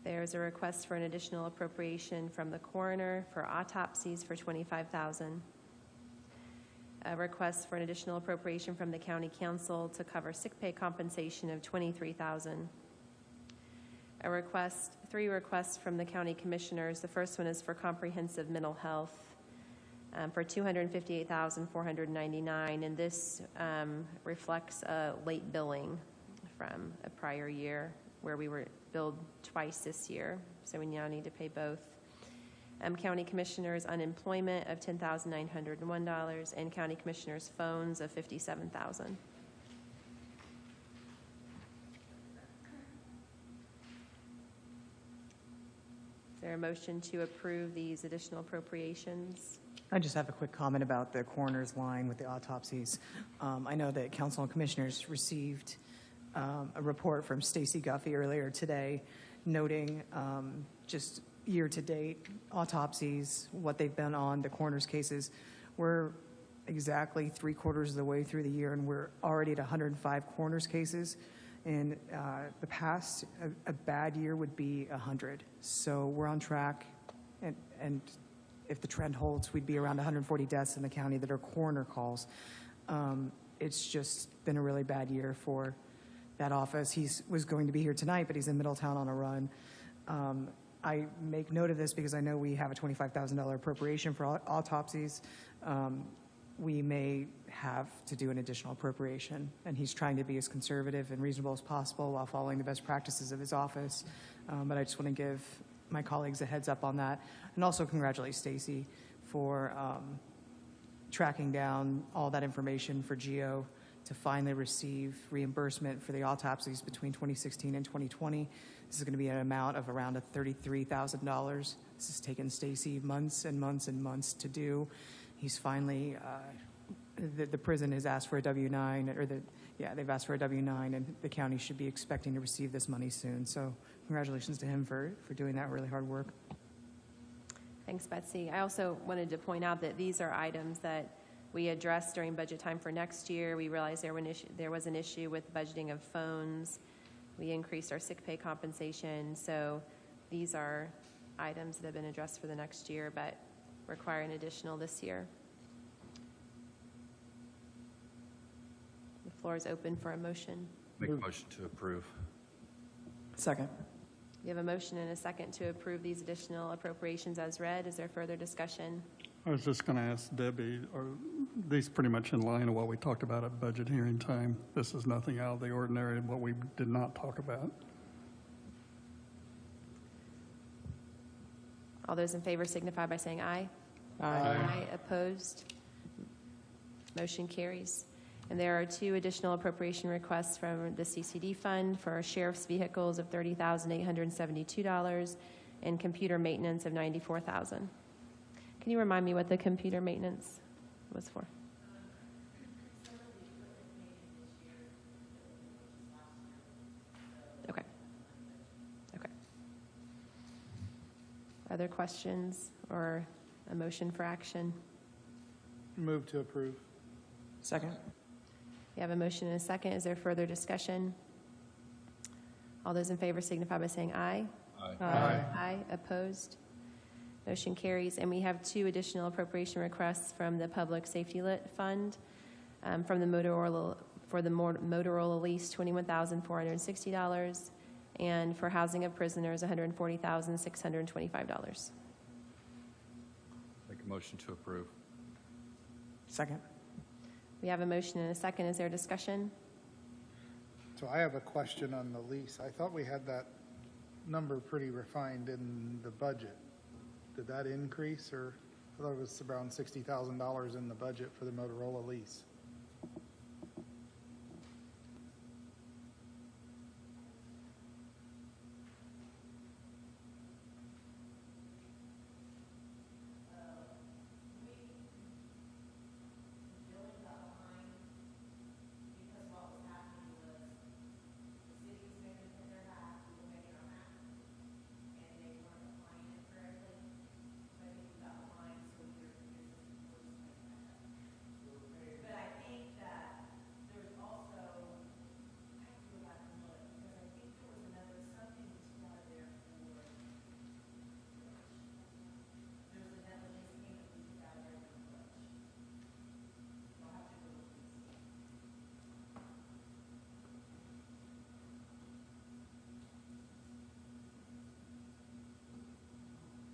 Speaker 1: There's a request for an additional appropriation from the coroner for autopsies for $25,000. A request for an additional appropriation from the county council to cover sick pay compensation of $23,000. Three requests from the county commissioners. The first one is for comprehensive mental health for $258,499, and this reflects a late billing from a prior year where we were billed twice this year, so we now need to pay both. County commissioners unemployment of $10,901, and county commissioners phones of $57,000. Is there a motion to approve these additional appropriations?
Speaker 4: I just have a quick comment about the coroner's line with the autopsies. I know that council and commissioners received a report from Stacy Guffey earlier today noting just year-to-date autopsies, what they've been on, the coroner's cases. We're exactly 3/4 of the way through the year, and we're already at 105 coroner's cases. In the past, a bad year would be 100. So we're on track, and if the trend holds, we'd be around 140 deaths in the county that are coroner calls. It's just been a really bad year for that office. He was going to be here tonight, but he's in Middletown on a run. I make note of this because I know we have a $25,000 appropriation for autopsies. We may have to do an additional appropriation, and he's trying to be as conservative and reasonable as possible while following the best practices of his office. But I just want to give my colleagues a heads up on that, and also congratulate Stacy for tracking down all that information for GEO to finally receive reimbursement for the autopsies between 2016 and 2020. This is going to be an amount of around $33,000. This has taken Stacy months and months and months to do. He's finally, the prison has asked for a W-9, or they've asked for a W-9, and the county should be expecting to receive this money soon. So congratulations to him for doing that really hard work.
Speaker 1: Thanks, Betsy. I also wanted to point out that these are items that we addressed during budget time for next year. We realized there was an issue with budgeting of phones. We increased our sick pay compensation. So these are items that have been addressed for the next year, but require an additional this year. The floor is open for a motion.
Speaker 10: Make a motion to approve.
Speaker 4: Second.
Speaker 1: You have a motion and a second to approve these additional appropriations as read. Is there further discussion?
Speaker 3: I was just going to ask Debbie, are these pretty much in line with what we talked about at budget hearing time? This is nothing out of the ordinary, what we did not talk about.
Speaker 1: All those in favor signify by saying aye.
Speaker 4: Aye.
Speaker 1: Opposed? Motion carries. And there are two additional appropriation requests from the CCD fund for sheriff's vehicles of $30,872 and computer maintenance of $94,000. Can you remind me what the computer maintenance was for? Okay. Okay. Other questions or a motion for action?
Speaker 5: Move to approve.
Speaker 4: Second?
Speaker 1: We have a motion and a second. Is there further discussion? All those in favor signify by saying aye.
Speaker 5: Aye.
Speaker 1: Aye. Opposed? Motion carries. And we have two additional appropriation requests from the Public Safety Lit Fund. From the Motorola, for the Motorola lease, $21,460, and for housing of prisoners, $140,625.
Speaker 10: Make a motion to approve.
Speaker 4: Second?
Speaker 1: We have a motion and a second. Is there discussion?
Speaker 5: So I have a question on the lease. I thought we had that number pretty refined in the budget. Did that increase, or I thought it was around $60,000 in the budget for the Motorola lease?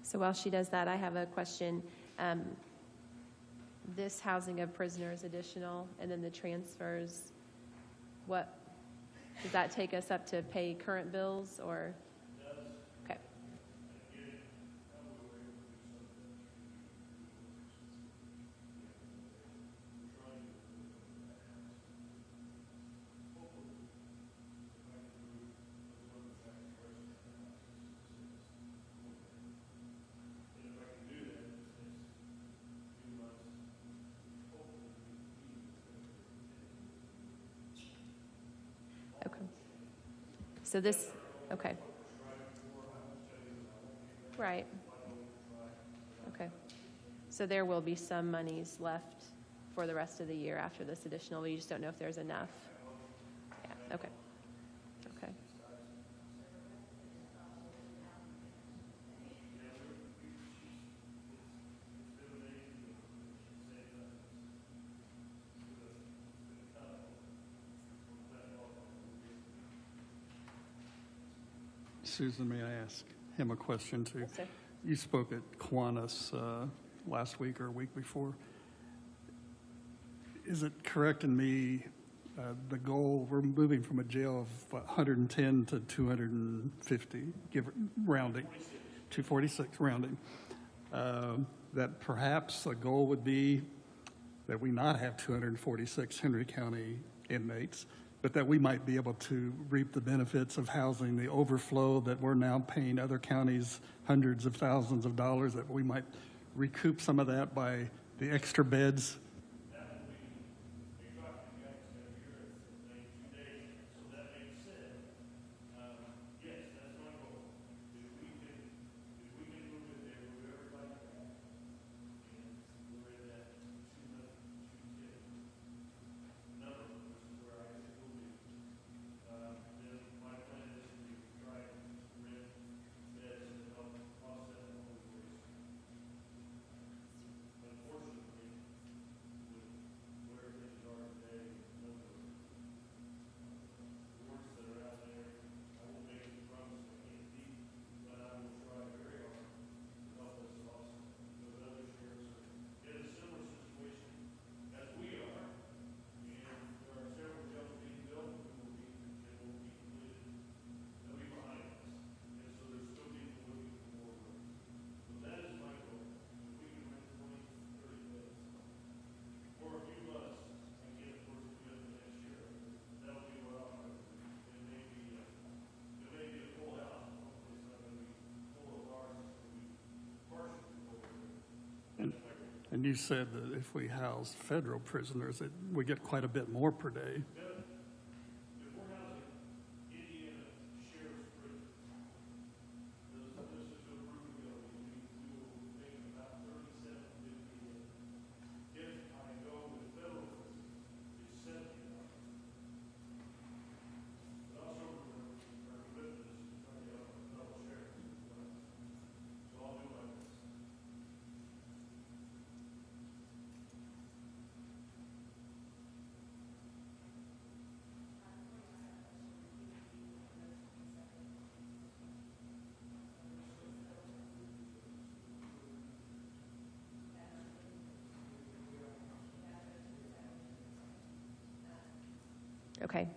Speaker 1: So while she does that, I have a question. This housing of prisoners additional, and then the transfers, what, does that take us up to pay current bills, or? Okay. Okay. So this, okay. Right. Okay. So there will be some monies left for the rest of the year after this additional, we just don't know if there's enough. Yeah, okay. Okay.
Speaker 3: Susan, may I ask him a question too?
Speaker 1: Yes, sir.
Speaker 3: You spoke at Kiwanis last week or a week before. Is it correct in me, the goal, we're moving from a jail of 110 to 250, rounding, 246 rounding, that perhaps a goal would be that we not have 246 Henry County inmates, but that we might be able to reap the benefits of housing the overflow that we're now paying other counties hundreds of thousands of dollars, that we might recoup some of that by the extra beds? And you said that if we house federal prisoners, that we get quite a bit more per day.
Speaker 1: Okay.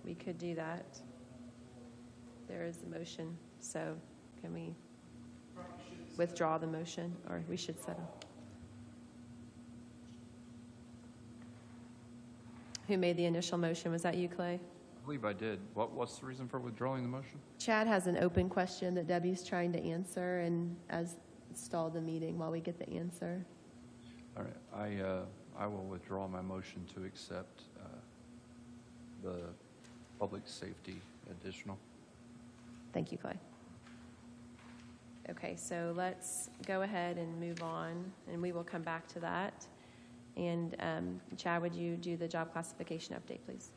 Speaker 1: We could do that. There is a motion, so can we withdraw the motion, or we should settle? Who made the initial motion? Was that you, Clay?
Speaker 10: I believe I did. What's the reason for withdrawing the motion?
Speaker 1: Chad has an open question that Debbie's trying to answer, and as stall the meeting while we get the answer.
Speaker 10: All right, I will withdraw my motion to accept the public safety additional.
Speaker 1: Thank you, Clay. Okay, so let's go ahead and move on, and we will come back to that. And Chad, would you do the job classification update, please?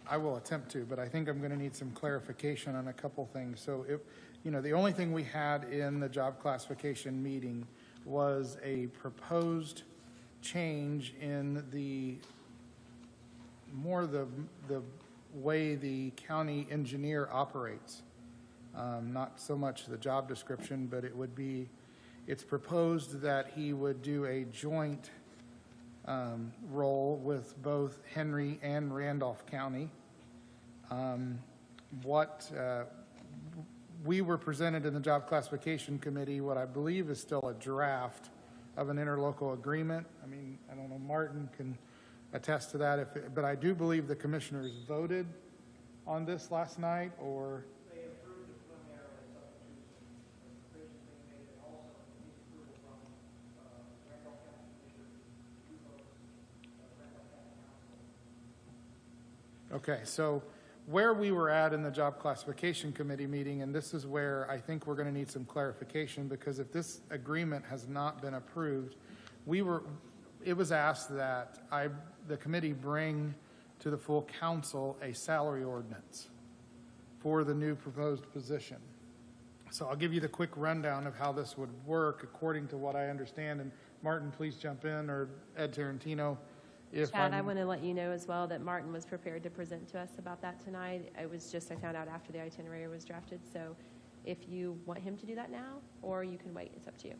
Speaker 5: I will attempt to, but I think I'm going to need some clarification on a couple things. So, the only thing we had in the job classification meeting was a proposed change in the way the county engineer operates. Not so much the job description, but it's proposed that he would do a joint role with both Henry and Randolph County. We were presented in the Job Classification Committee what I believe is still a draft of an interlocal agreement. I mean, I don't know, Martin can attest to that, but I do believe the commissioners voted on this last night, or...
Speaker 11: They approved it preliminarily, subject to some provisions being made, and also the approval from Randolph County Commissioners, two votes, Randolph County Council.
Speaker 5: Okay, so where we were at in the Job Classification Committee meeting, and this is where I think we're going to need some clarification, because if this agreement has not been approved, it was asked that the committee bring to the full council a salary ordinance for the new proposed position. So I'll give you the quick rundown of how this would work according to what I understand. And Martin, please jump in, or Ed Tarantino.
Speaker 1: Chad, I want to let you know as well that Martin was prepared to present to us about that tonight. I found out after the itinerary was drafted. So if you want him to do that now, or you can wait, it's up to you.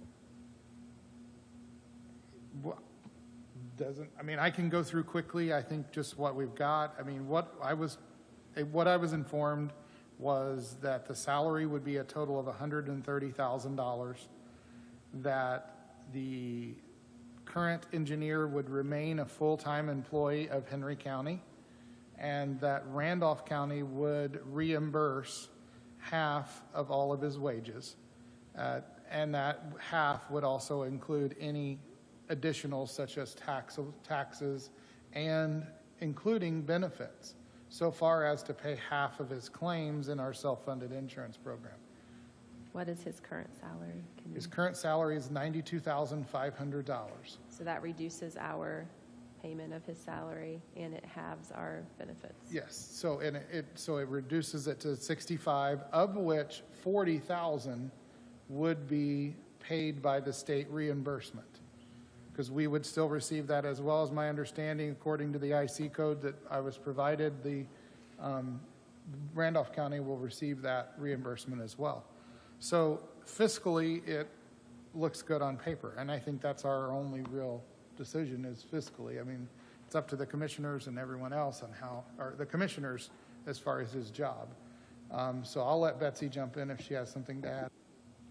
Speaker 5: I can go through quickly. I think just what we've got. I mean, what I was informed was that the salary would be a total of $130,000, that the current engineer would remain a full-time employee of Henry County, and that Randolph County would reimburse half of all of his wages, and that half would also include any additional, such as taxes and including benefits, so far as to pay half of his claims in our self-funded insurance program.
Speaker 1: What is his current salary?
Speaker 5: His current salary is $92,500.
Speaker 1: So that reduces our payment of his salary, and it halves our benefits.
Speaker 5: Yes. So it reduces it to 65, of which 40,000 would be paid by the state reimbursement, because we would still receive that, as well as my understanding, according to the IC code that I was provided, the Randolph County will receive that reimbursement as well. So fiscally, it looks good on paper, and I think that's our only real decision is fiscally. I mean, it's up to the commissioners and everyone else on how, or the commissioners as far as his job. So I'll let Betsy jump in if she has something to add.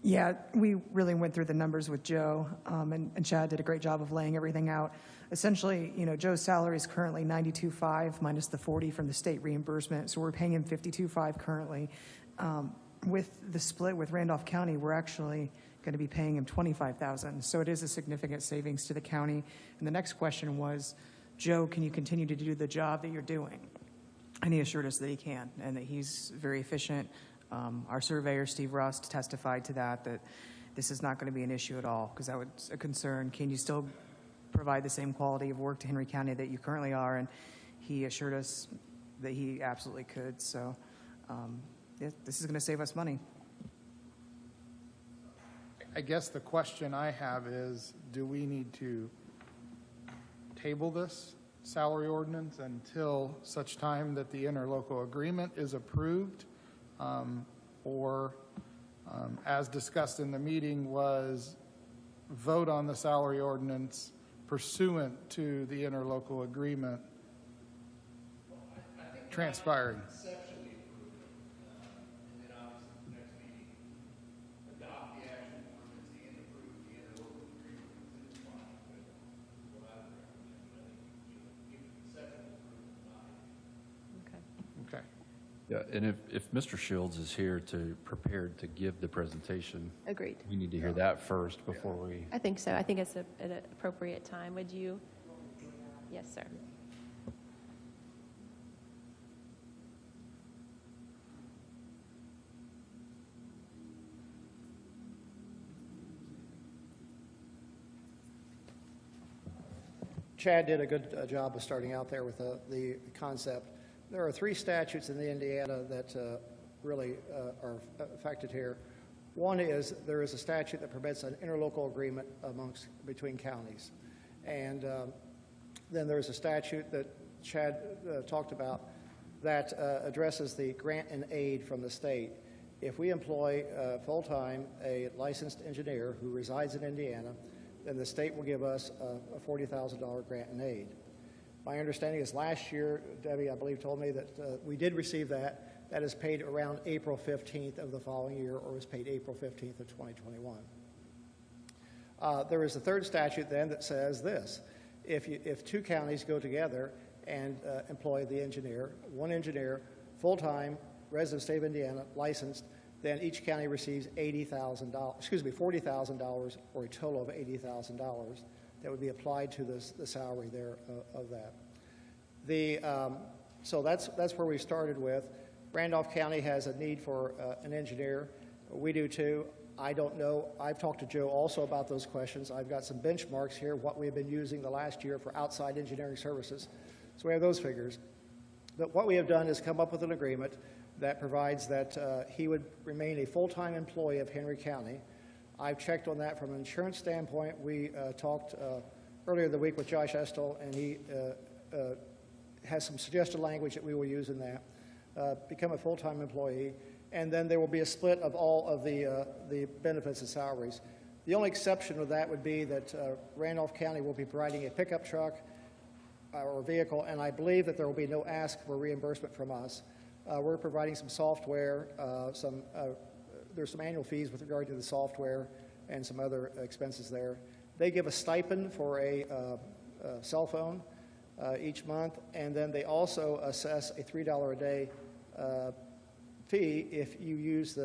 Speaker 4: Yeah, we really went through the numbers with Joe, and Chad did a great job of laying everything out. Essentially, Joe's salary is currently $92,500 minus the $40,000 from the state reimbursement, so we're paying him $52,500 currently. With the split with Randolph County, we're actually going to be paying him $25,000, so it is a significant savings to the county. And the next question was, Joe, can you continue to do the job that you're doing? And he assured us that he can, and that he's very efficient. Our surveyor, Steve Rust, testified to that this is not going to be an issue at all, because that was a concern. Can you still provide the same quality of work to Henry County that you currently are? And he assured us that he absolutely could. So this is going to save us money.
Speaker 5: I guess the question I have is, do we need to table this salary ordinance until such time that the interlocal agreement is approved? Or, as discussed in the meeting, was vote on the salary ordinance pursuant to the interlocal agreement transpiring?
Speaker 8: Conceptually approve it, and then obviously the next meeting, adopt the action ordinance and approve the interlocal agreement within the body. But what I would recommend, but I think, give conceptual approval tonight.
Speaker 1: Okay.
Speaker 5: Okay.
Speaker 10: Yeah, and if Mr. Shields is here prepared to give the presentation,
Speaker 1: Agreed.
Speaker 10: we need to hear that first before we.
Speaker 1: I think so. I think it's at an appropriate time. Would you? Yes, sir.
Speaker 11: Chad did a good job of starting out there with the concept. There are 3 statutes in the Indiana that really are affected here. One is there is a statute that permits an interlocal agreement between counties. And then there's a statute that Chad talked about that addresses the grant and aid from the state. If we employ full-time a licensed engineer who resides in Indiana, then the state will give us a $40,000 grant and aid. My understanding is last year, Debbie, I believe, told me that we did receive that. That is paid around April 15th of the following year, or was paid April 15th of 2021. There is a third statute then that says this. If 2 counties go together and employ the engineer, one engineer, full-time, resident of the state of Indiana, licensed, then each county receives $40,000, or a total of $80,000 that would be applied to the salary there of that. So that's where we started with. Randolph County has a need for an engineer. We do too. I don't know. I've talked to Joe also about those questions. I've got some benchmarks here, what we've been using the last year for outside engineering services. So we have those figures. But what we have done is come up with an agreement that provides that he would remain a full-time employee of Henry County. I've checked on that from an insurance standpoint. We talked earlier in the week with Josh Estel, and he has some suggested language that we will use in that. Become a full-time employee, and then there will be a split of all of the benefits and salaries. The only exception of that would be that Randolph County will be providing a pickup truck or vehicle, and I believe that there will be no ask for reimbursement from us. We're providing some software, there's some annual fees with regard to the software and some other expenses there. They give a stipend for a cell phone each month, and then they also assess a $3 a day fee if you use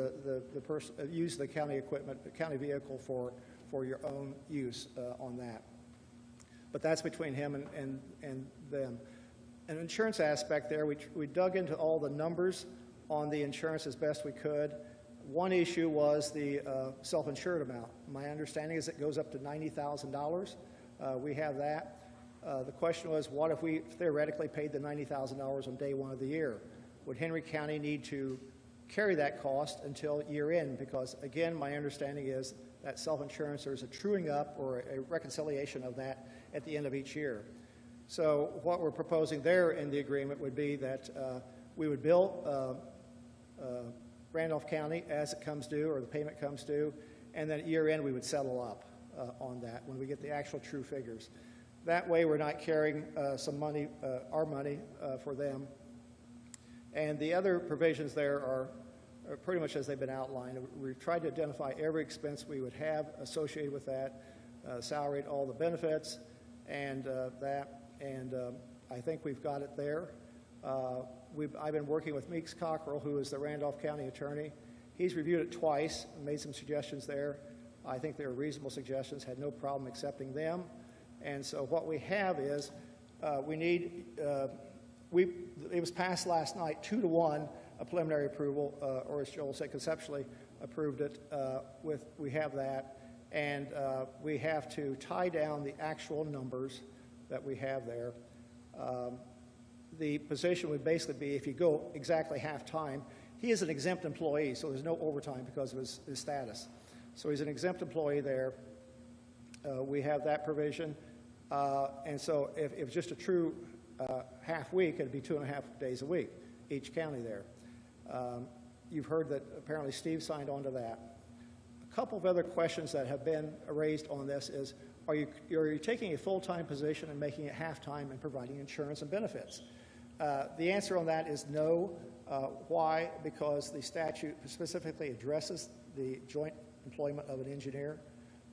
Speaker 11: use the county equipment, the county vehicle for your own use on that. But that's between him and them. An insurance aspect there, we dug into all the numbers on the insurance as best we could. One issue was the self-insured amount. My understanding is it goes up to $90,000. We have that. The question was, what if we theoretically paid the $90,000 on day 1 of the year? Would Henry County need to carry that cost until year end? Because again, my understanding is that self-insurance, there's a truing up or a reconciliation of that at the end of each year. So what we're proposing there in the agreement would be that we would bill Randolph County as it comes due or the payment comes due, and then at year end we would settle up on that when we get the actual true figures. That way we're not carrying some money, our money, for them. And the other provisions there are pretty much as they've been outlined. We've tried to identify every expense we would have associated with that, salaried, all the benefits, and I think we've got it there. I've been working with Meeks Cockrell, who is the Randolph County attorney. He's reviewed it twice and made some suggestions there. I think they were reasonable suggestions, had no problem accepting them. And so what we have is it was passed last night 2-to-1, a preliminary approval, or as Joel said, conceptually approved it. We have that, and we have to tie down the actual numbers that we have there. The position would basically be, if you go exactly half-time, he is an exempt employee, so there's no overtime because of his status. So he's an exempt employee there. We have that provision. And so if it was just a true half week, it'd be 2.5 days a week, each county there. You've heard that apparently Steve signed on to that. A couple of other questions that have been raised on this is, are you taking a full-time position and making it half-time and providing insurance and benefits? The answer on that is no. Why? Because the statute specifically addresses the joint employment of an engineer.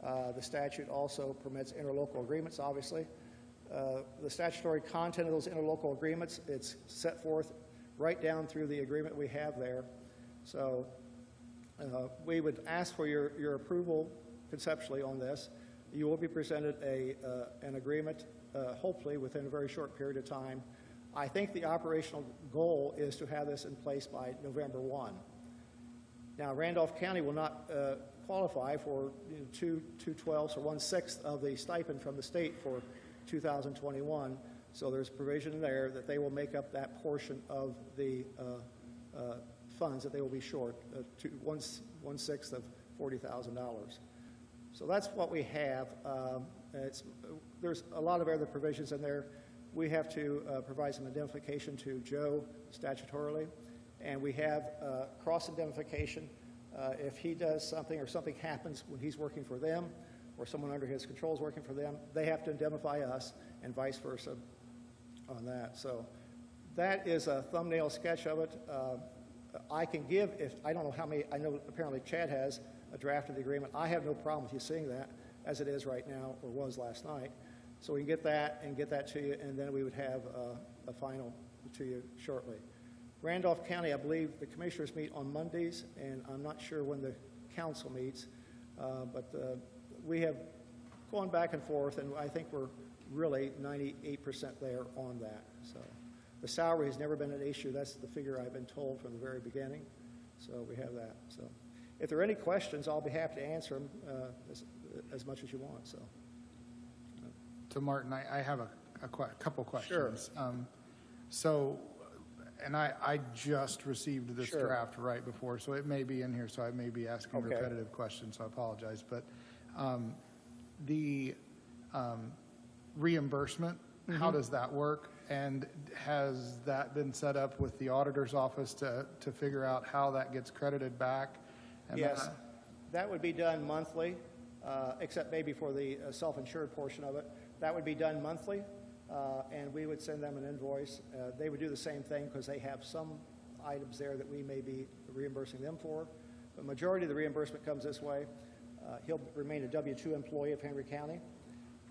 Speaker 11: The statute also permits interlocal agreements, obviously. The statutory content of those interlocal agreements, it's set forth right down through the agreement we have there. So we would ask for your approval conceptually on this. You will be presented an agreement, hopefully within a very short period of time. I think the operational goal is to have this in place by November 1. Now, Randolph County will not qualify for 2/12 or 1/6 of the stipend from the state for 2021. So there's provision there that they will make up that portion of the funds that they will be short, 1/6 of $40,000. So that's what we have. There's a lot of other provisions in there. We have to provide some indemnification to Joe statutorily, and we have cross-indemnification. If he does something or something happens when he's working for them or someone under his control is working for them, they have to indemnify us and vice versa on that. So that is a thumbnail sketch of it. I can give, I don't know how many, I know apparently Chad has a draft of the agreement. I have no problem with you seeing that as it is right now, or was last night. So we can get that and get that to you, and then we would have a final to you shortly. Randolph County, I believe the commissioners meet on Mondays, and I'm not sure when the council meets, but we have gone back and forth, and I think we're really 98% there on that. So the salary has never been an issue. That's the figure I've been told from the very beginning. So we have that. So if there are any questions, I'll be happy to answer them as much as you want.
Speaker 5: So Martin, I have a couple questions.
Speaker 11: Sure.
Speaker 5: So, and I just received this
Speaker 11: Sure.
Speaker 5: draft right before, so it may be in here, so I may be asking
Speaker 11: Okay.
Speaker 5: repetitive questions, so I apologize. But the reimbursement, how does that work? And has that been set up with the auditor's office to figure out how that gets credited back? And
Speaker 11: Yes, that would be done monthly, except maybe for the self-insured portion of it. That would be done monthly, and we would send them an invoice. They would do the same thing because they have some items there that we may be reimbursing them for. The majority of the reimbursement comes this way. He'll remain a W-2 employee of Henry County,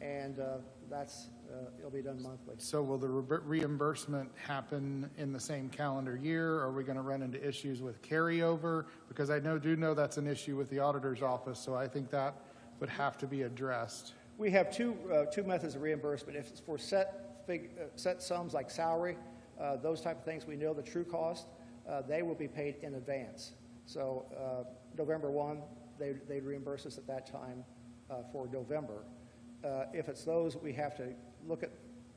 Speaker 11: and it'll be done monthly.
Speaker 5: So will the reimbursement happen in the same calendar year? Are we going to run into issues with carryover? Because I do know that's an issue with the auditor's office, so I think that would have to be addressed.
Speaker 11: We have two methods of reimbursement. If it's for set sums like salary, those type of things, we know the true cost, they will be paid in advance. So November 1, they'd reimburse us at that time for November. If it's those, we have to look at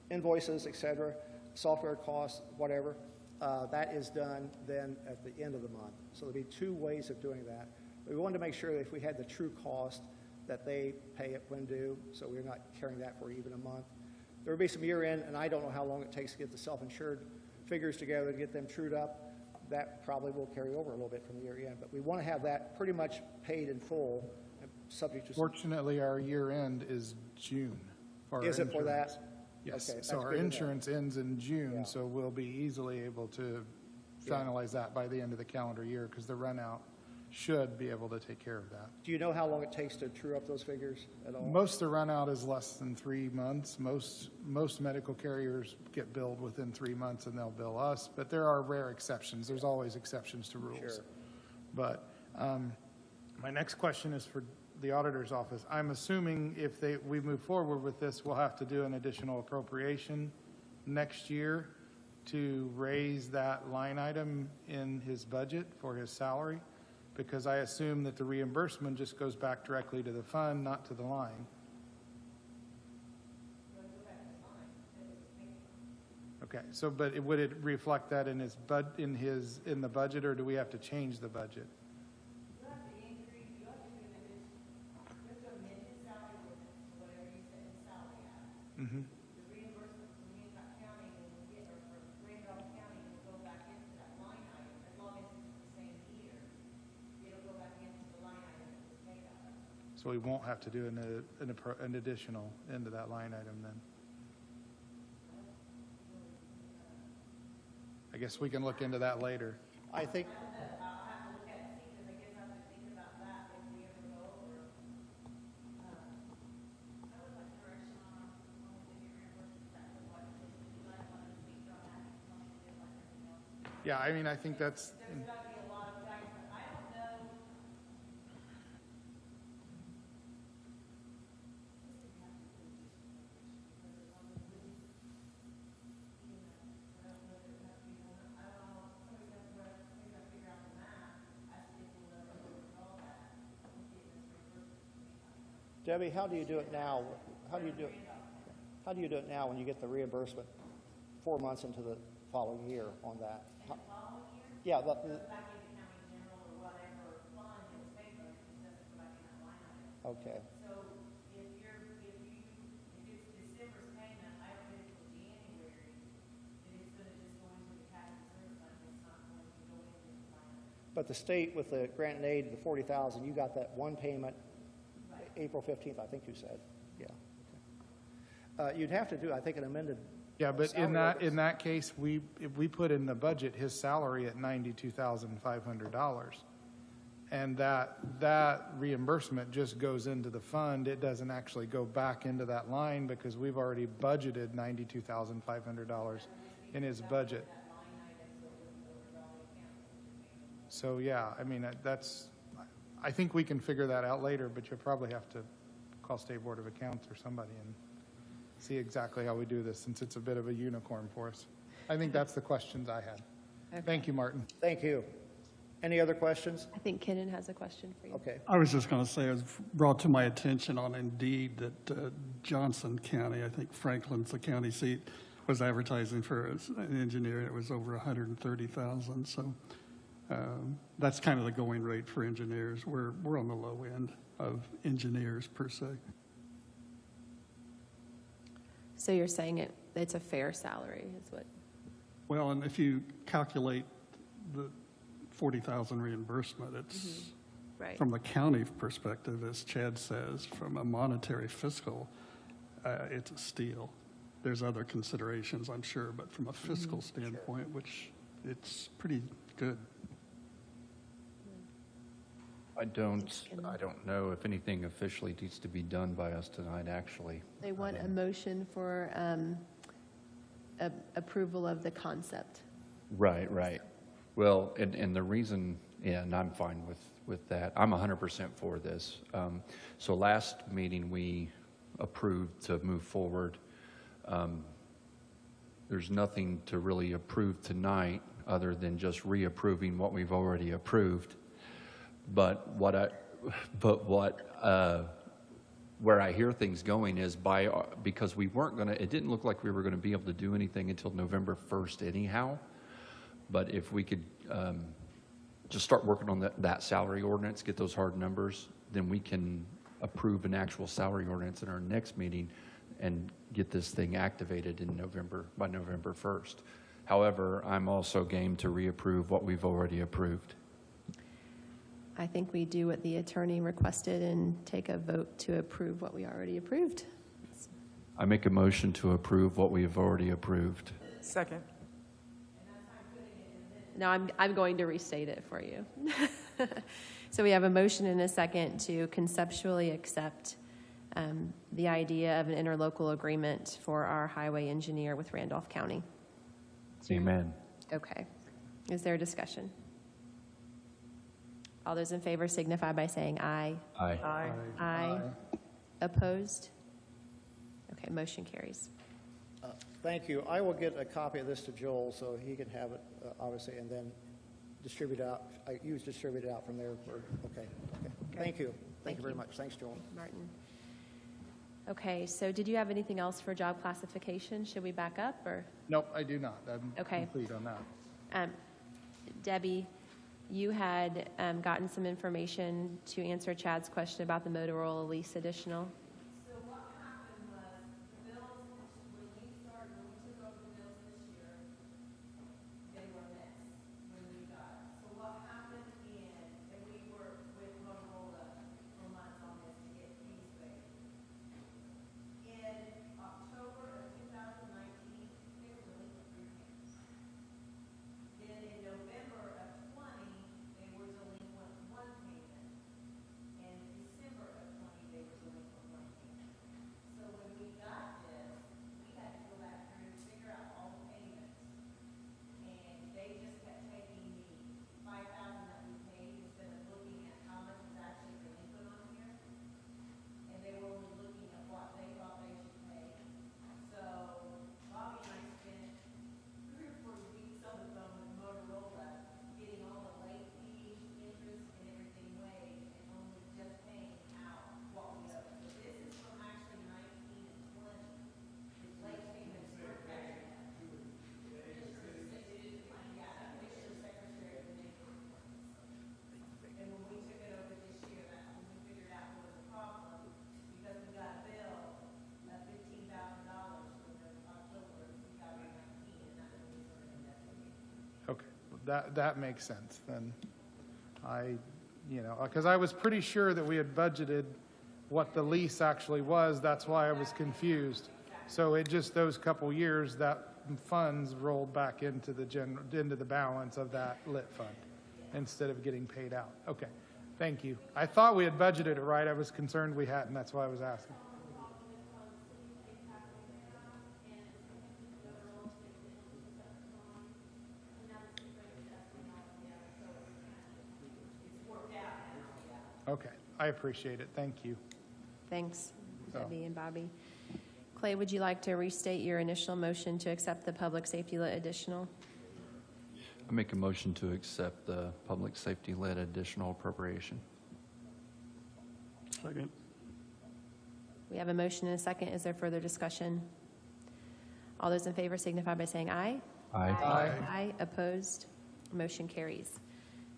Speaker 11: invoices, et cetera, software costs, whatever. That is done then at the end of the month. So there'll be two ways of doing that. We wanted to make sure that if we had the true cost, that they pay it when due, so we're not carrying that for even a month. There will be some year-end, and I don't know how long it takes to get the self-insured figures together to get them trued up. That probably will carry over a little bit from the year-end, but we want to have that pretty much paid in full, subject to...
Speaker 5: Fortunately, our year-end is June.
Speaker 11: Is it for that?
Speaker 5: Yes,
Speaker 11: Okay,
Speaker 5: so
Speaker 11: that's
Speaker 5: our
Speaker 11: good to know.
Speaker 5: insurance ends in June,
Speaker 11: Yeah.
Speaker 5: so we'll be easily able to finalize that by the end of the calendar year, because the runout should be able to take care of that.
Speaker 11: Do you know how long it takes to true up those figures at all?
Speaker 5: Most of the runout is less than 3 months. Most medical carriers get billed within 3 months, and they'll bill us, but there are rare exceptions. There's always exceptions to rules.
Speaker 11: Sure.
Speaker 5: But my next question is for the auditor's office. I'm assuming if we move forward with this, we'll have to do an additional appropriation next year to raise that line item in his budget for his salary, because I assume that the reimbursement just goes back directly to the fund, not to the line. Okay, so but would it reflect that in in the budget, or do we have to change the budget?
Speaker 12: You have to increase, you have to do an addition, you have to amend his salary ordinance to whatever you set his salary at.
Speaker 5: Mm-hmm.
Speaker 12: The reimbursement from Hancock County will get, or from Randolph County will go back into that line item, as long as it's the same year. It'll go back into the line item that was paid out of.
Speaker 5: So we won't have to do an additional into that line item then? I guess we can look into that later.
Speaker 11: I think,
Speaker 12: I'll have to look at it, because I guess I have to think about that if we ever go over. I would like direction on when we do reimbursement, that's what, if you guys want to speak on that, want to do like everything else.
Speaker 5: Yeah, I mean, I think that's,
Speaker 12: There's got to be a lot of guys, I don't know.
Speaker 11: Debbie, how do you do it now? How do you do it now when you get the reimbursement 4 months into the following year on that? Yeah,
Speaker 12: Back into county general or whatever fund it was paid for, it doesn't go back in that line item.
Speaker 11: okay.
Speaker 12: So if it's December's payment, I don't get it till January, then it's gonna just go into the cash reserve fund, it's not going to go into the line item.
Speaker 11: But the state with the grant and aid, the 40,000, you got that one payment April 15th, I think you said. Yeah. Okay. You'd have to do, I think, an amended.
Speaker 5: yeah, but in
Speaker 11: salary
Speaker 5: that case, if we put in the budget his salary at $92,500, and that reimbursement just goes into the fund, it doesn't actually go back into that line because we've already budgeted $92,500 in his budget. So, yeah, I mean, I think we can figure that out later, but you'll probably have to call State Board of Accounts or somebody and see exactly how we do this, since it's a bit of a unicorn for us. I think that's the questions I had.
Speaker 1: Okay.
Speaker 5: Thank you, Martin.
Speaker 11: Thank you. Any other questions?
Speaker 1: I think Kenan has a question for you.
Speaker 11: Okay.
Speaker 3: I was just going to say, it was brought to my attention on Indeed that Johnson County, I think Franklin's the county seat, was advertising for an engineer, and it was over 130,000. So that's kind of the going rate for engineers. We're on the low end of engineers per se.
Speaker 1: So you're saying it's a fair salary is what?
Speaker 3: Well, and if you calculate the 40,000 reimbursement, it's
Speaker 1: Right.
Speaker 3: from the county perspective, as Chad says, from a monetary fiscal, it's a steal. There's other considerations, I'm sure, but from a fiscal standpoint, which it's pretty good.
Speaker 10: I don't know if anything officially needs to be done by us tonight, actually.
Speaker 1: They want a motion for approval of the concept.
Speaker 10: Right. Well, and the reason, yeah, and I'm fine with that. I'm 100% for this. So last meeting, we approved to move forward. There's nothing to really approve tonight other than just reapproving what we've already approved. But where I hear things going is because we weren't going to, it didn't look like we were going to be able to do anything until November 1st anyhow. But if we could just start working on that salary ordinance, get those hard numbers, then we can approve an actual salary ordinance in our next meeting and get this thing activated in by November 1st. However, I'm also game to reapprove what we've already approved.
Speaker 1: I think we do what the attorney requested and take a vote to approve what we already approved.
Speaker 10: I make a motion to approve what we have already approved.
Speaker 4: Second.
Speaker 1: No, I'm going to restate it for you. So we have a motion and a second to conceptually accept the idea of an interlocal agreement for our highway engineer with Randolph County.
Speaker 10: Amen.
Speaker 1: Okay. Is there a discussion? All those in favor signify by saying aye.
Speaker 10: Aye.
Speaker 4: Aye.
Speaker 1: Aye. Opposed? Okay, motion carries.
Speaker 11: Thank you. I will get a copy of this to Joel so he can have it, obviously, and then distribute out, distribute it out from there. Okay. Thank you. Thank you very much. Thanks, Joel.
Speaker 1: Martin. Okay, so did you have anything else for job classification? Should we back up, or?
Speaker 5: Nope, I do not. I'm
Speaker 1: Okay.
Speaker 5: complete on that.
Speaker 1: Debbie, you had gotten some information to answer Chad's question about the Motorola lease additional.
Speaker 12: So what happened was, the mills, when we took over the mills this year, they were a mess when we got it. So what happened and we worked with Motorola for months on this to get fees waived. In October of 2019, they were delinquent 3 payments. Then in November of 20, they were delinquent 1 payment. And December of 20, they were delinquent 1 payment. So when we got this, we had to go back through and figure out all the payments. And they just kept taking the $5,000 that we paid instead of looking at how much was actually delinquent on here. And they were only looking at what they thought they should pay. So Bobby and I spent 3 or 4 weeks on the phone with Motorola, getting all the late fees, interest, and everything waived, and only just paying out what we owe. So this is from actually 19 and 20. The late payments were catching up. Commissioner Secretary of the Neighborhood. And when we took it over this year, that's when we figured out what was the problem, because we got a bill of $15,000 for the October 2019, and that was when we started investigating.
Speaker 5: Okay, that makes sense. Then because I was pretty sure that we had budgeted what the lease actually was. That's why I was confused. So it just, those couple years, that funds rolled back into the balance of that lit fund instead of getting paid out. Okay, thank you. I thought we had budgeted it right. I was concerned we hadn't. That's why I was asking. Okay, I appreciate it. Thank you.
Speaker 1: Thanks,
Speaker 5: So-
Speaker 1: Debbie and Bobby. Clay, would you like to restate your initial motion to accept the public safety lit additional?
Speaker 10: I make a motion to accept the public safety led additional appropriation.
Speaker 3: Second.
Speaker 1: We have a motion and a second. Is there further discussion? All those in favor signify by saying aye.
Speaker 10: Aye.
Speaker 1: Aye. Opposed? Motion carries.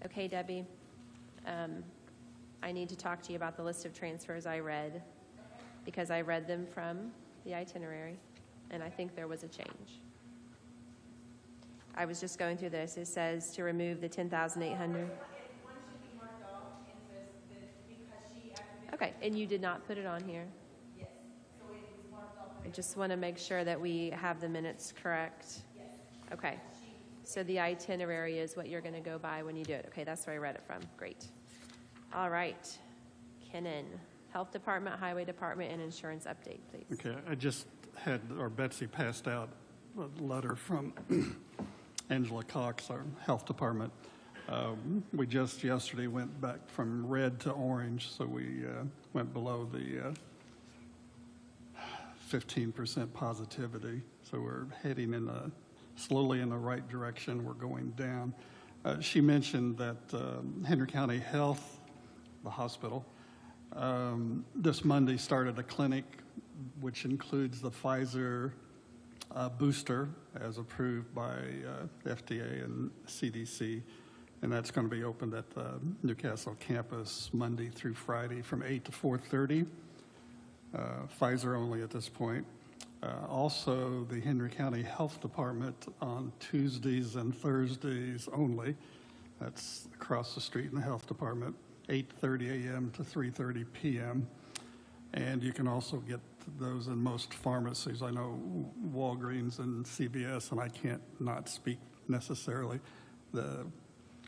Speaker 1: Okay, Debbie, I need to talk to you about the list of transfers I read, because I read them from the itinerary, and I think there was a change. I was just going through this. It says to remove the 10,800.
Speaker 12: One should be marked off, interest, because she activated.
Speaker 1: Okay, and you did not put it on here.
Speaker 12: Yes, so it was marked off.
Speaker 1: I just want to make sure that we have the minutes correct.
Speaker 12: Yes.
Speaker 1: Okay, so the itinerary is what you're going to go by when you do it. Okay, that's where I read it from. Great. All right, Kenan, Health Department, Highway Department, and Insurance update, please.
Speaker 3: Okay, I just had, or Betsy passed out a letter from Angela Cox, our health department. We just yesterday went back from red to orange, so we went below the 15% positivity. So we're heading slowly in the right direction. We're going down. She mentioned that Henry County Health, the hospital, this Monday started a clinic which includes the Pfizer booster as approved by the FDA and CDC, and that's going to be opened at the Newcastle campus Monday through Friday from 8 to 4:30. Pfizer only at this point. Also, the Henry County Health Department on Tuesdays and Thursdays only. That's across the street in the Health Department, 8:30 a.m. to 3:30 p.m. And you can also get those in most pharmacies. I know Walgreens and CVS, and I can't not speak necessarily, the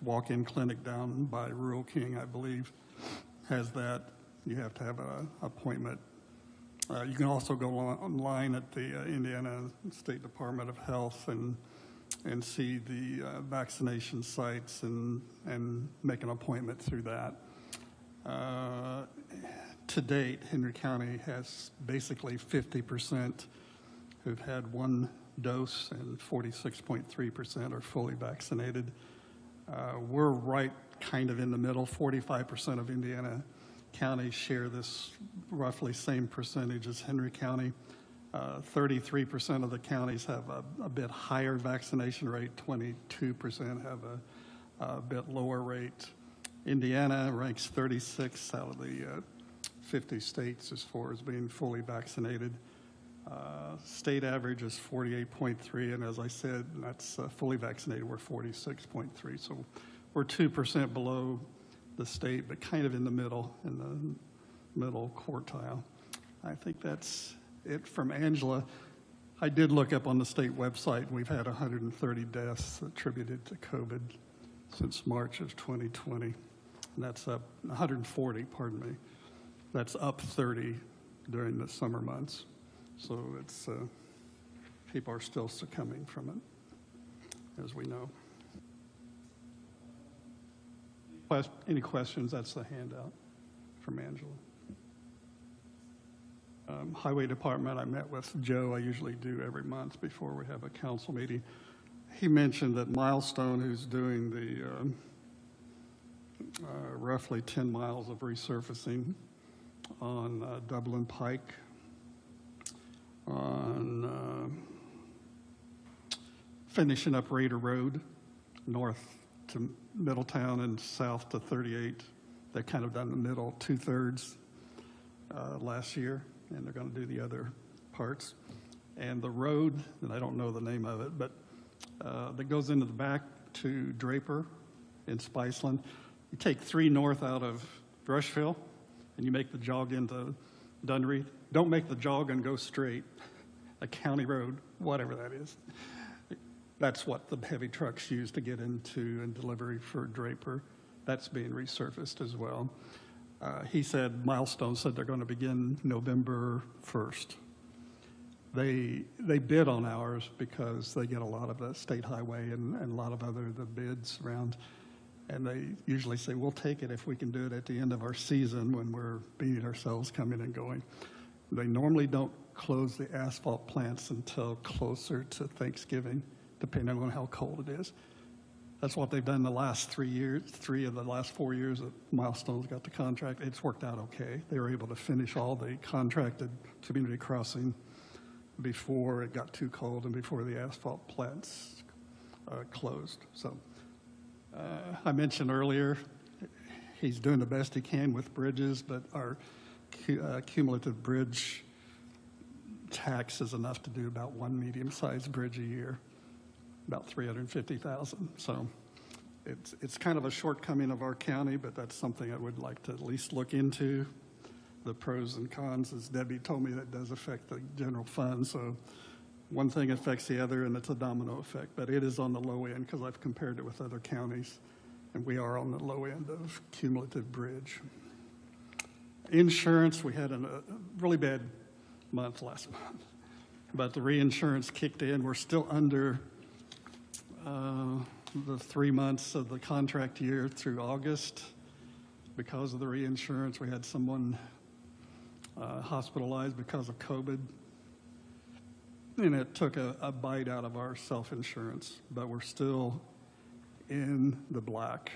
Speaker 3: walk-in clinic down by Rural King, I believe, has that. You have to have an appointment. You can also go online at the Indiana State Department of Health and see the vaccination sites and make an appointment through that. To date, Henry County has basically 50% who've had one dose and 46.3% are fully vaccinated. We're right kind of in the middle. 45% of Indiana counties share this roughly same percentage as Henry County. 33% of the counties have a bit higher vaccination rate. 22% have a bit lower rate. Indiana ranks 36 out of the 50 states as far as being fully vaccinated. State average is 48.3, and as I said, that's fully vaccinated, we're 46.3. So we're 2% below the state, but kind of in the middle quartile. I think that's it from Angela. I did look up on the state website. We've had 130 deaths attributed to COVID since March of 2020. And that's up 140, pardon me. That's up 30 during the summer months. So it's people are still succumbing from it, as we know. Any questions? That's the handout from Angela. Highway Department, I met with Joe. I usually do every month before we have a council meeting. He mentioned that Milestone, who's doing the roughly 10 miles of resurfacing on Dublin Pike, on finishing up Raider Road, north to Middletown and south to 38. They kind of done the middle 2/3 last year, and they're going to do the other parts. And the road, and I don't know the name of it, but that goes into the back to Draper in Spiceland. You take 3 north out of Rushville, and you make the jog into Dunreath. Don't make the jog and go straight, a county road, whatever that is. That's what the heavy trucks use to get into and delivery for Draper. That's being resurfaced as well. He said, Milestone said they're going to begin November 1st. They bid on ours because they get a lot of the state highway and a lot of the bids around. And they usually say, we'll take it if we can do it at the end of our season when we're beating ourselves coming and going. They normally don't close the asphalt plants until closer to Thanksgiving, depending on how cold it is. That's what they've done the last 3 years. 3 of the last 4 years that Milestone's got the contract. It's worked out okay. They were able to finish all the contracted community crossing before it got too cold and before the asphalt plants closed. So I mentioned earlier, he's doing the best he can with bridges, but our cumulative bridge tax is enough to do about 1 medium-sized bridge a year, about $350,000. So it's kind of a shortcoming of our county, but that's something I would like to at least look into. The pros and cons, as Debbie told me, that does affect the general fund. So one thing affects the other, and it's a domino effect. But it is on the low end because I've compared it with other counties, and we are on the low end of cumulative bridge. Insurance, we had a really bad month last month, but the reinsurance kicked in. We're still under the 3 months of the contract year through August because of the reinsurance. We had someone hospitalized because of COVID, and it took a bite out of our self-insurance, but we're still in the black.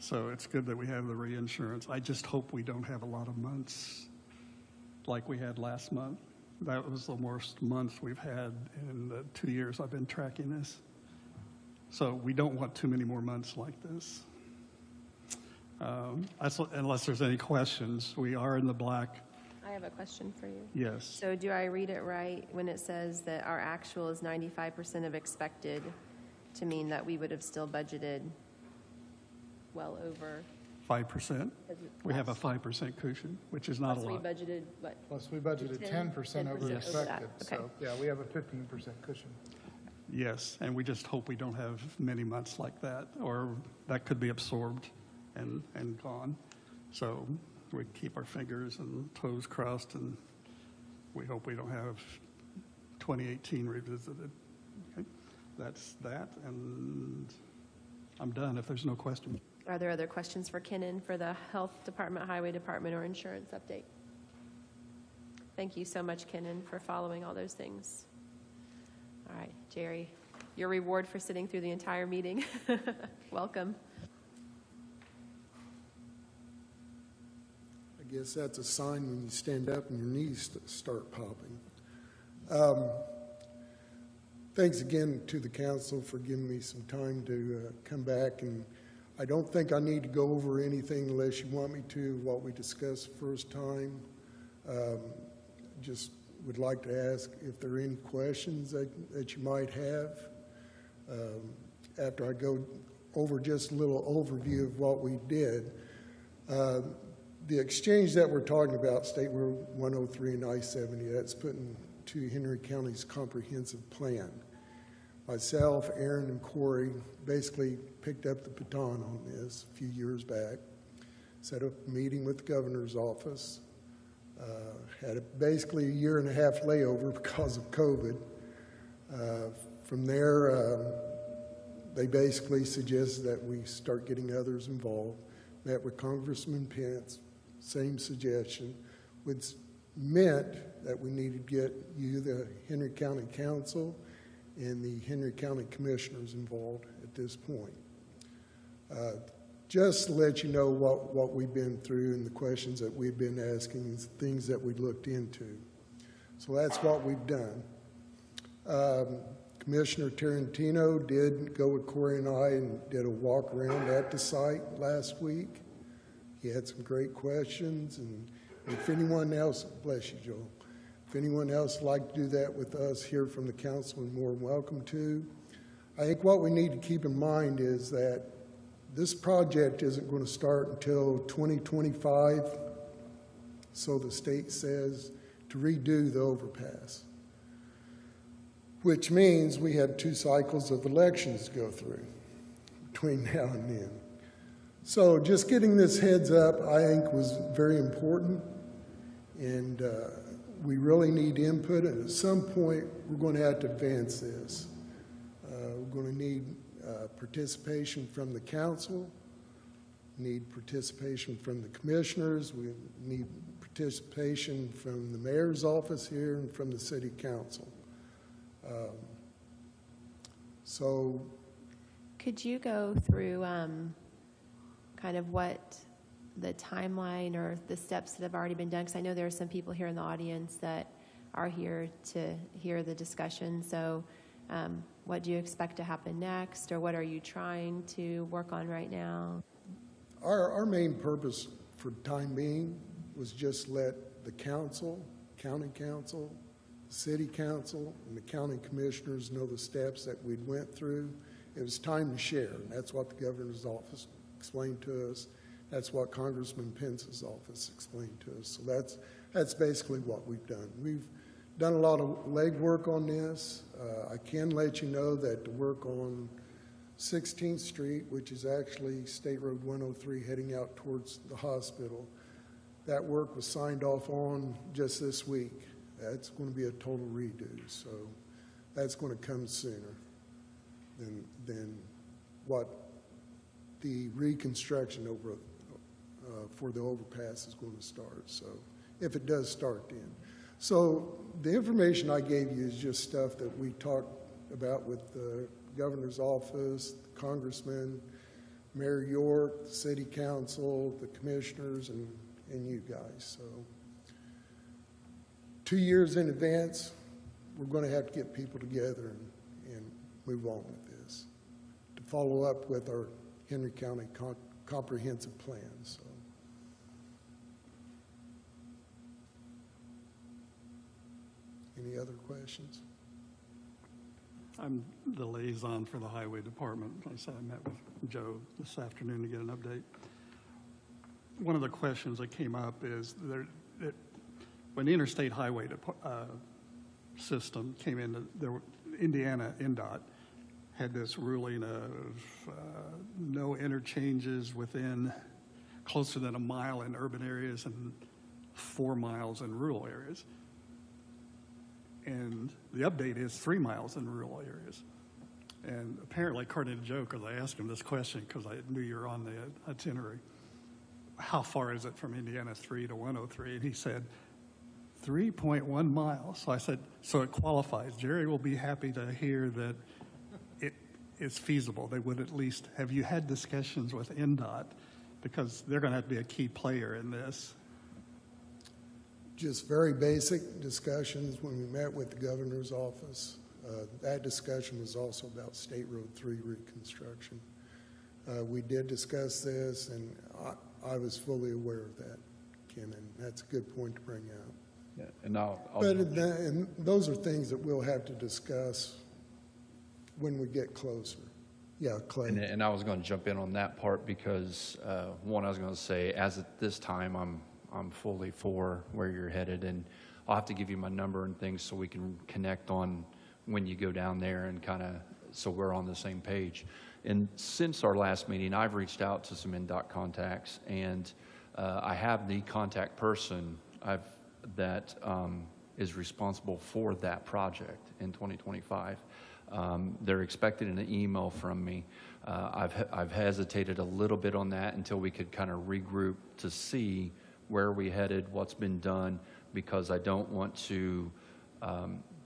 Speaker 3: So it's good that we have the reinsurance. I just hope we don't have a lot of months like we had last month. That was the worst month we've had in the 2 years I've been tracking this. So we don't want too many more months like this. Unless there's any questions, we are in the black.
Speaker 1: I have a question for you.
Speaker 3: Yes.
Speaker 1: So do I read it right when it says that our actual is 95% of expected to mean that we would have still budgeted well over?
Speaker 3: 5%. We have a 5% cushion, which is not a
Speaker 1: Plus we
Speaker 3: lot.
Speaker 1: budgeted what?
Speaker 5: Plus, we budgeted 10% over
Speaker 1: 10%
Speaker 5: expected.
Speaker 1: Okay.
Speaker 5: So, yeah, we have a 15% cushion.
Speaker 3: Yes, and we just hope we don't have many months like that, or that could be absorbed and gone. So we keep our fingers and toes crossed, and we hope we don't have 2018 revisited. Okay? That's that, and I'm done if there's no question.
Speaker 1: Are there other questions for Kenan for the Health Department, Highway Department, or Insurance update? Thank you so much, Kenan, for following all those things. All right, Jerry, your reward for sitting through the entire meeting. Welcome.
Speaker 13: I guess that's a sign when you stand up and your knees start popping. Thanks again to the council for giving me some time to come back, and I don't think I need to go over anything unless you want me to, what we discussed first time. Just would like to ask if there are any questions that you might have. After I go over just a little overview of what we did. The exchange that we're talking about, State Road 103 and I-70, that's put into Henry County's comprehensive plan. Myself, Aaron, and Corey basically picked up the baton on this a few years back, set up a meeting with the governor's office, had basically a year-and-a-half layover because of COVID. From there, they basically suggested that we start getting others involved. Met with Congressman Pence, same suggestion, which meant that we needed to get you, the Henry County Council, and the Henry County Commissioners involved at this point. Just to let you know what we've been through and the questions that we've been asking and things that we looked into. So that's what we've done. Commissioner Tarantino did go with Corey and I and did a walk around at the site last week. He had some great questions, and if anyone else, bless you, Joel, if anyone else would like to do that with us here from the council, we're more than welcome to. I think what we need to keep in mind is that this project isn't going to start until 2025, so the state says, to redo the overpass, which means we have 2 cycles of elections to go through between now and then. So just getting this heads up, I think, was very important, and we really need input, and at some point, we're going to have to advance this. We're going to need participation from the council, need participation from the commissioners, we need participation from the mayor's office here and from the city council. So,
Speaker 1: could you go through kind of what the timeline or the steps that have already been done? Because I know there are some people here in the audience that are here to hear the discussion. So what do you expect to happen next, or what are you trying to work on right now?
Speaker 13: Our main purpose for the time being was just let the council, county council, city council, and the county commissioners know the steps that we went through. It was time to share, and that's what the governor's office explained to us. That's what Congressman Pence's office explained to us. So that's basically what we've done. We've done a lot of legwork on this. I can let you know that the work on 16th Street, which is actually State Road 103 heading out towards the hospital, that work was signed off on just this week. That's going to be a total redo, so that's going to come sooner than what the reconstruction over for the overpass is going to start. So if it does start then. So the information I gave you is just stuff that we talked about with the governor's office, the congressman, Mayor York, the city council, the commissioners, and you guys. So 2 years in advance, we're going to have to get people together and move on with this to follow up with our Henry County comprehensive plan. So. Any other questions?
Speaker 3: I'm the liaison for the highway department. Like I said, I met with Joe this afternoon to get an update. One of the questions that came up is when the interstate highway system came in, Indiana NDOT had this ruling of no interchanges within closer than a mile in urban areas and 4 miles in rural areas. And the update is 3 miles in rural areas. And apparently, according to Joe, because I asked him this question because I knew you were on the itinerary, how far is it from Indiana 3 to 103? And he said, 3.1 miles. So I said, so it qualifies. Jerry will be happy to hear that it is feasible. They would at least, have you had discussions with NDOT? Because they're going to have to be a key player in this.
Speaker 13: Just very basic discussions when we met with the governor's office. That discussion was also about State Road 3 reconstruction. We did discuss this, and I was fully aware of that, Ken, and that's a good point to bring out.
Speaker 10: Yeah, and
Speaker 13: And those are things that we'll have to discuss when we get closer. Yeah, Clay.
Speaker 10: And I was going to jump in on that part because, one, I was going to say, as at this time, I'm fully for where you're headed, and I'll have to give you my number and things so we can connect on when you go down there and kind of so we're on the same page. And since our last meeting, I've reached out to some NDOT contacts, and I have the contact person that is responsible for that project in 2025. They're expecting an email from me. I've hesitated a little bit on that until we could kind of regroup to see where we headed, what's been done, because I don't want to,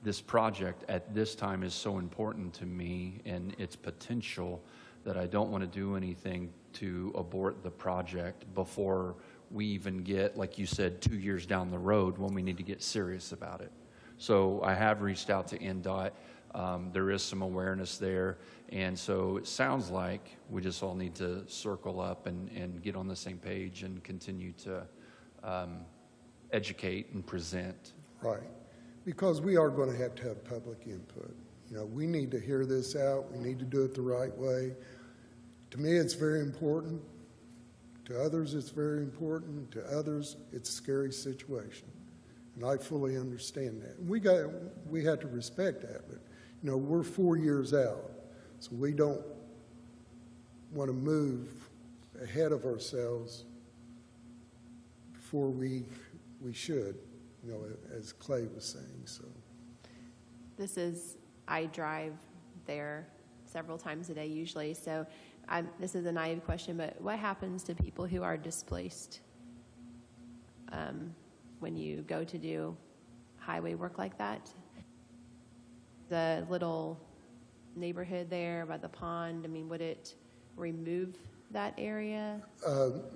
Speaker 10: this project at this time is so important to me and its potential that I don't want to do anything to abort the project before we even get, like you said, 2 years down the road when we need to get serious about it. So I have reached out to NDOT. There is some awareness there, and so it sounds like we just all need to circle up and get on the same page and continue to educate and present.
Speaker 13: Right, because we are going to have public input. You know, we need to hear this out. We need to do it the right way. To me, it's very important. To others, it's very important. To others, it's a scary situation, and I fully understand that. And we have to respect that, but you know, we're 4 years out, so we don't want to move ahead of ourselves before we should, you know, as Clay was saying. So
Speaker 1: I drive there several times a day usually, so this is a naive question, but what happens to people who are displaced when you go to do highway work like that? The little neighborhood there by the pond, I mean, would it remove that area?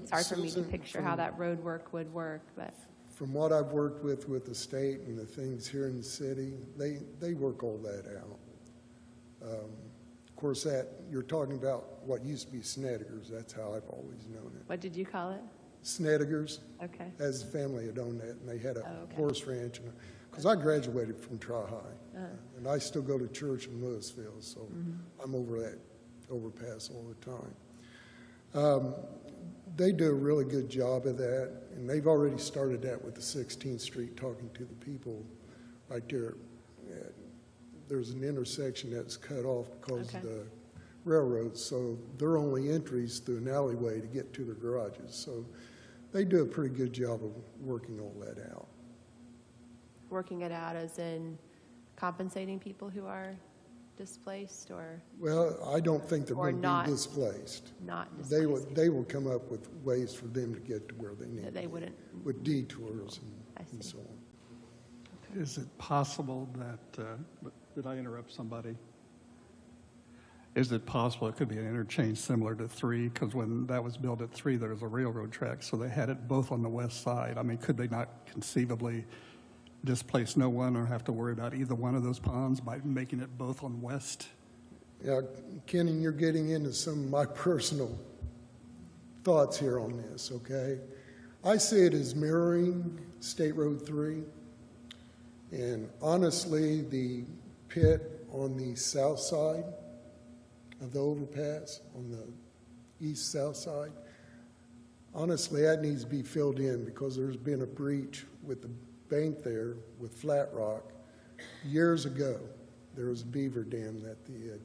Speaker 1: It's hard for me to picture how that road work would work, but.
Speaker 13: From what I've worked with the state and the things here in the city, they work all that out. Of course, that you're talking about what used to be Snedigers. That's how I've always known it.
Speaker 1: What did you call it?
Speaker 13: Snedigers.
Speaker 1: Okay.
Speaker 13: As a family had owned that, and they had a horse ranch. Because I graduated from Tri-High, and I still go to church in Louisville, so I'm over that overpass all the time. They do a really good job of that, and they've already started that with the 16th Street, talking to the people right there. There's an intersection that's cut off because of the railroad, so their only entries through an alleyway to get to their garages. So they do a pretty good job of working all that out.
Speaker 1: Working it out as in compensating people who are displaced, or?
Speaker 13: Well, I don't think they're going to be displaced.
Speaker 1: Not displaced.
Speaker 13: They will come up with ways for them to get to where they need to
Speaker 1: They
Speaker 13: be,
Speaker 1: wouldn't.
Speaker 13: with detours and so on.
Speaker 3: Is it possible that, did I interrupt somebody? Is it possible it could be an interchange similar to 3? Because when that was built at 3, there was a railroad track, so they had it both on the west side. I mean, could they not conceivably displace no one or have to worry about either one of those ponds by making it both on west?
Speaker 13: Yeah, Kenny, you're getting into some of my personal thoughts here on this, okay? I see it as mirroring State Road 3. And honestly, the pit on the south side of the overpass, on the east-south side, honestly, that needs to be filled in because there's been a breach with the bank there with flat rock years ago there was a beaver dam that the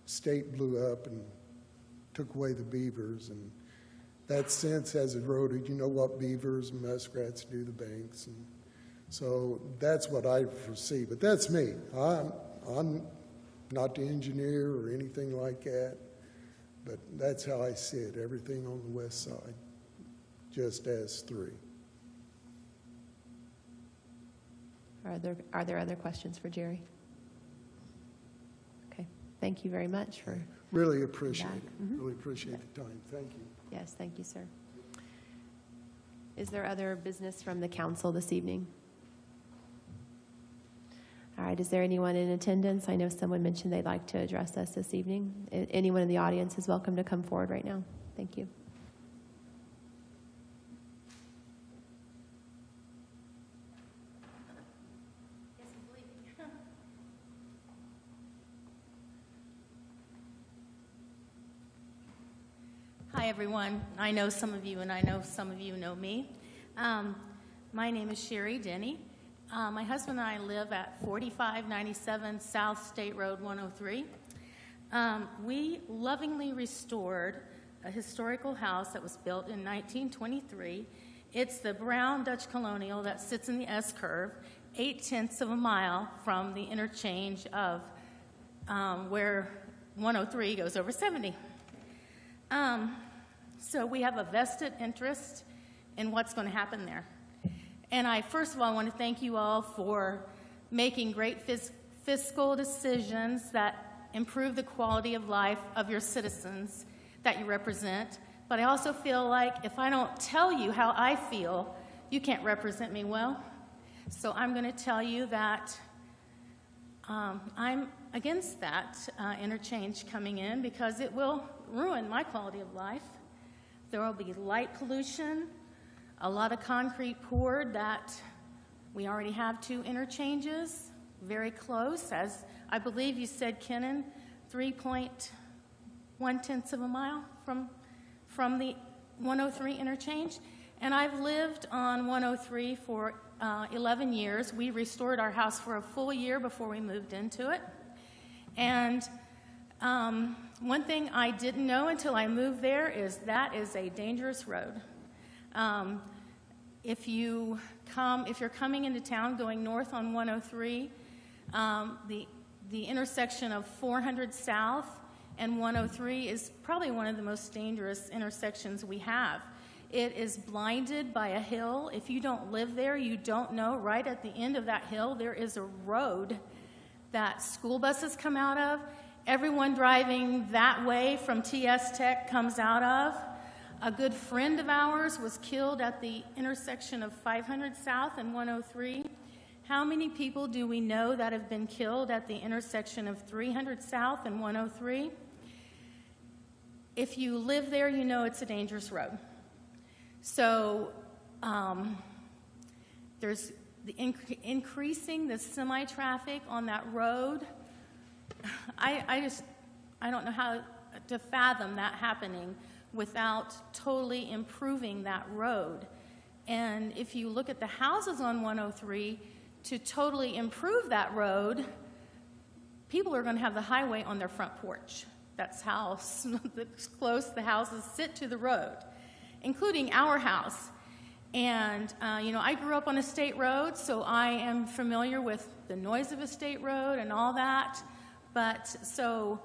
Speaker 13: state blew up and took away the beavers, and that since has eroded. You know what beavers and muskrats do to banks, and so that's what I foresee. But that's me. I'm not the engineer or anything like that, but that's how I see it. Everything on the west side, just as 3.
Speaker 1: Are there other questions for Jerry? Okay, thank you very much for.
Speaker 13: Really appreciate it.
Speaker 1: Mm-hmm.
Speaker 13: Really appreciate the time. Thank you.
Speaker 1: Yes, thank you, sir. Is there other business from the council this evening? All right, is there anyone in attendance? I know someone mentioned they'd like to address us this evening. Anyone in the audience is welcome to come forward right now. Thank you.
Speaker 14: Hi, everyone. I know some of you, and I know some of you know me. My name is Sherry Denny. My husband and I live at 4597 South State Road 103. We lovingly restored a historical house that was built in 1923. It's the brown Dutch colonial that sits in the S-curve, 0.8 of a mile from the interchange of where 103 goes over 70. So we have a vested interest in what's going to happen there. And I, first of all, want to thank you all for making great fiscal decisions that improve the quality of life of your citizens that you represent. But I also feel like if I don't tell you how I feel, you can't represent me well. So I'm going to tell you that I'm against that interchange coming in because it will ruin my quality of life. There will be light pollution, a lot of concrete poured that we already have 2 interchanges very close, as I believe you said, Kennan, 3.1 of a mile from the 103 interchange. And I've lived on 103 for 11 years. We restored our house for a full year before we moved into it. And one thing I didn't know until I moved there is that is a dangerous road. If you're coming into town going north on 103, the intersection of 400 South and 103 is probably one of the most dangerous intersections we have. It is blinded by a hill. If you don't live there, you don't know. Right at the end of that hill, there is a road that school buses come out of. Everyone driving that way from TS Tech comes out of. A good friend of ours was killed at the intersection of 500 South and 103. How many people do we know that have been killed at the intersection of 300 South and 103? If you live there, you know it's a dangerous road. So there's increasing the semi-traffic on that road. I don't know how to fathom that happening without totally improving that road. And if you look at the houses on 103, to totally improve that road, people are going to have the highway on their front porch. That's how close the houses sit to the road, including our house. And, I grew up on a state road, so I am familiar with the noise of a state road and all that. But so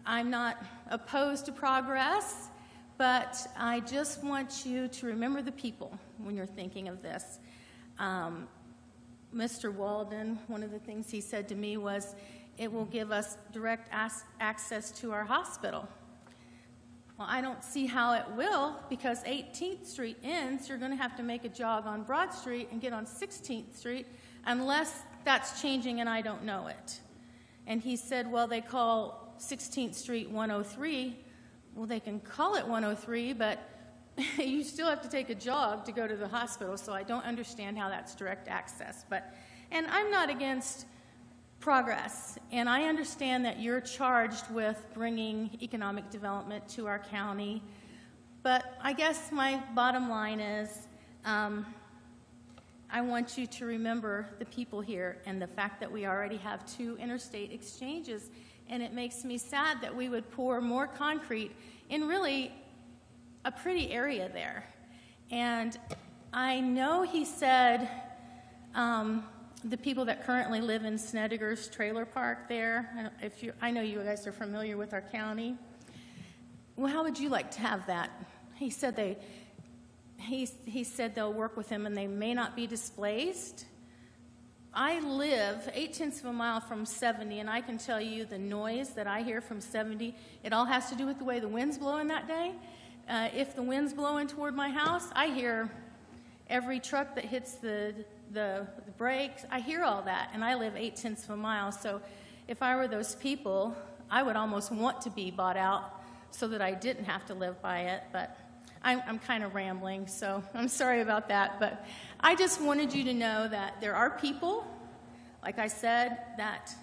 Speaker 14: I'm not opposed to progress, but I just want you to remember the people when you're thinking of this. Mr. Walden, one of the things he said to me was, it will give us direct access to our hospital. Well, I don't see how it will, because 18th Street ends, you're going to have to make a jog on Broad Street and get on 16th Street, unless that's changing and I don't know it. And he said, well, they call 16th Street 103. Well, they can call it 103, but you still have to take a jog to go to the hospital, so I don't understand how that's direct access. And I'm not against progress, and I understand that you're charged with bringing economic development to our county, but I guess my bottom line is I want you to remember the people here and the fact that we already have 2 interstate exchanges, and it makes me sad that we would pour more concrete in really a pretty area there. And I know he said the people that currently live in Snedeker's trailer park there, I know you guys are familiar with our county. Well, how would you like to have that? He said he said they'll work with him and they may not be displaced. I live 0.8 of a mile from 70, and I can tell you the noise that I hear from 70, it all has to do with the way the wind's blowing that day. If the wind's blowing toward my house, I hear every truck that hits the brakes. I hear all that, and I live 0.8 of a mile. So if I were those people, I would almost want to be bought out so that I didn't have to live by it. But I'm kind of rambling, so I'm sorry about that. But I just wanted you to know that there are people, like I said, that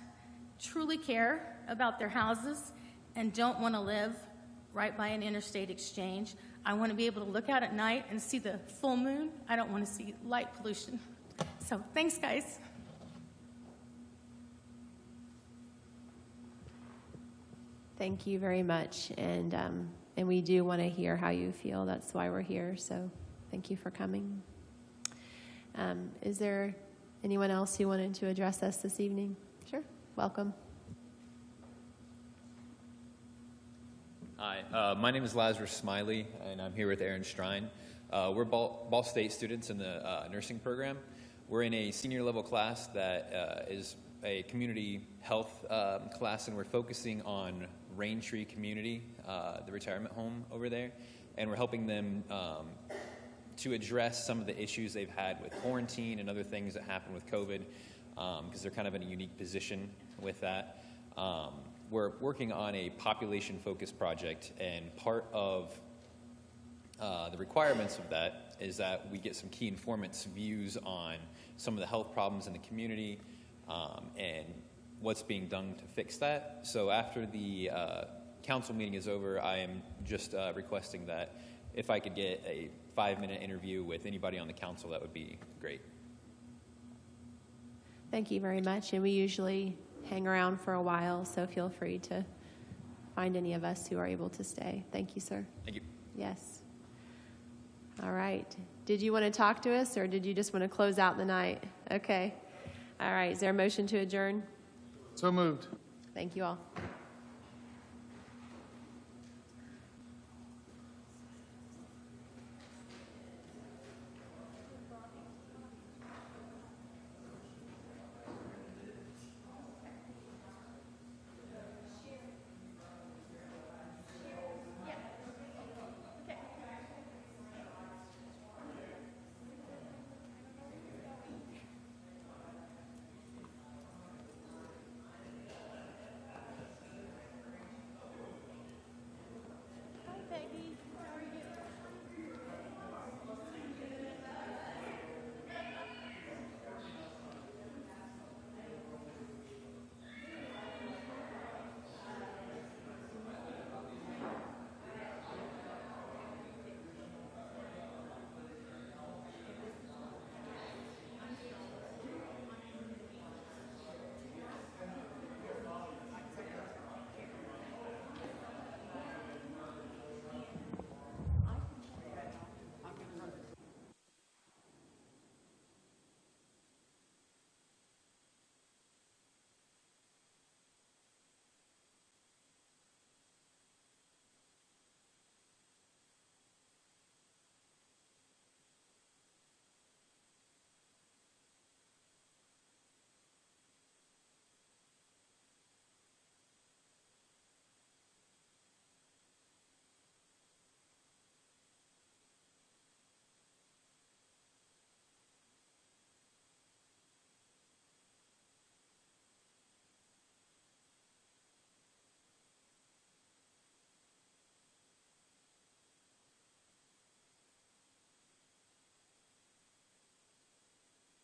Speaker 14: truly care about their houses and don't want to live right by an interstate exchange. I want to be able to look out at night and see the full moon. I don't want to see light pollution. So thanks, guys.
Speaker 1: Thank you very much, and we do want to hear how you feel. That's why we're here, so thank you for coming. Is there anyone else who wanted to address us this evening? Sure, welcome.
Speaker 15: Hi, my name is Lazarus Smiley, and I'm here with Aaron Strine. We're Ball State students in the nursing program. We're in a senior level class that is a community health class, and we're focusing on Raintree Community, the retirement home over there, and we're helping them to address some of the issues they've had with quarantine and other things that happen with COVID, because they're kind of in a unique position with that. We're working on a population-focused project, and part of the requirements of that is that we get some key informants' views on some of the health problems in the community and what's being done to fix that. So after the council meeting is over, I am just requesting that if I could get a 5-minute interview with anybody on the council, that would be great.
Speaker 1: Thank you very much, and we usually hang around for a while, so feel free to find any of us who are able to stay. Thank you, sir.
Speaker 15: Thank you.
Speaker 1: Yes. All right. Did you want to talk to us, or did you just want to close out the night? Okay. All right. Is there a motion to adjourn?
Speaker 5: So moved.
Speaker 1: Thank you all.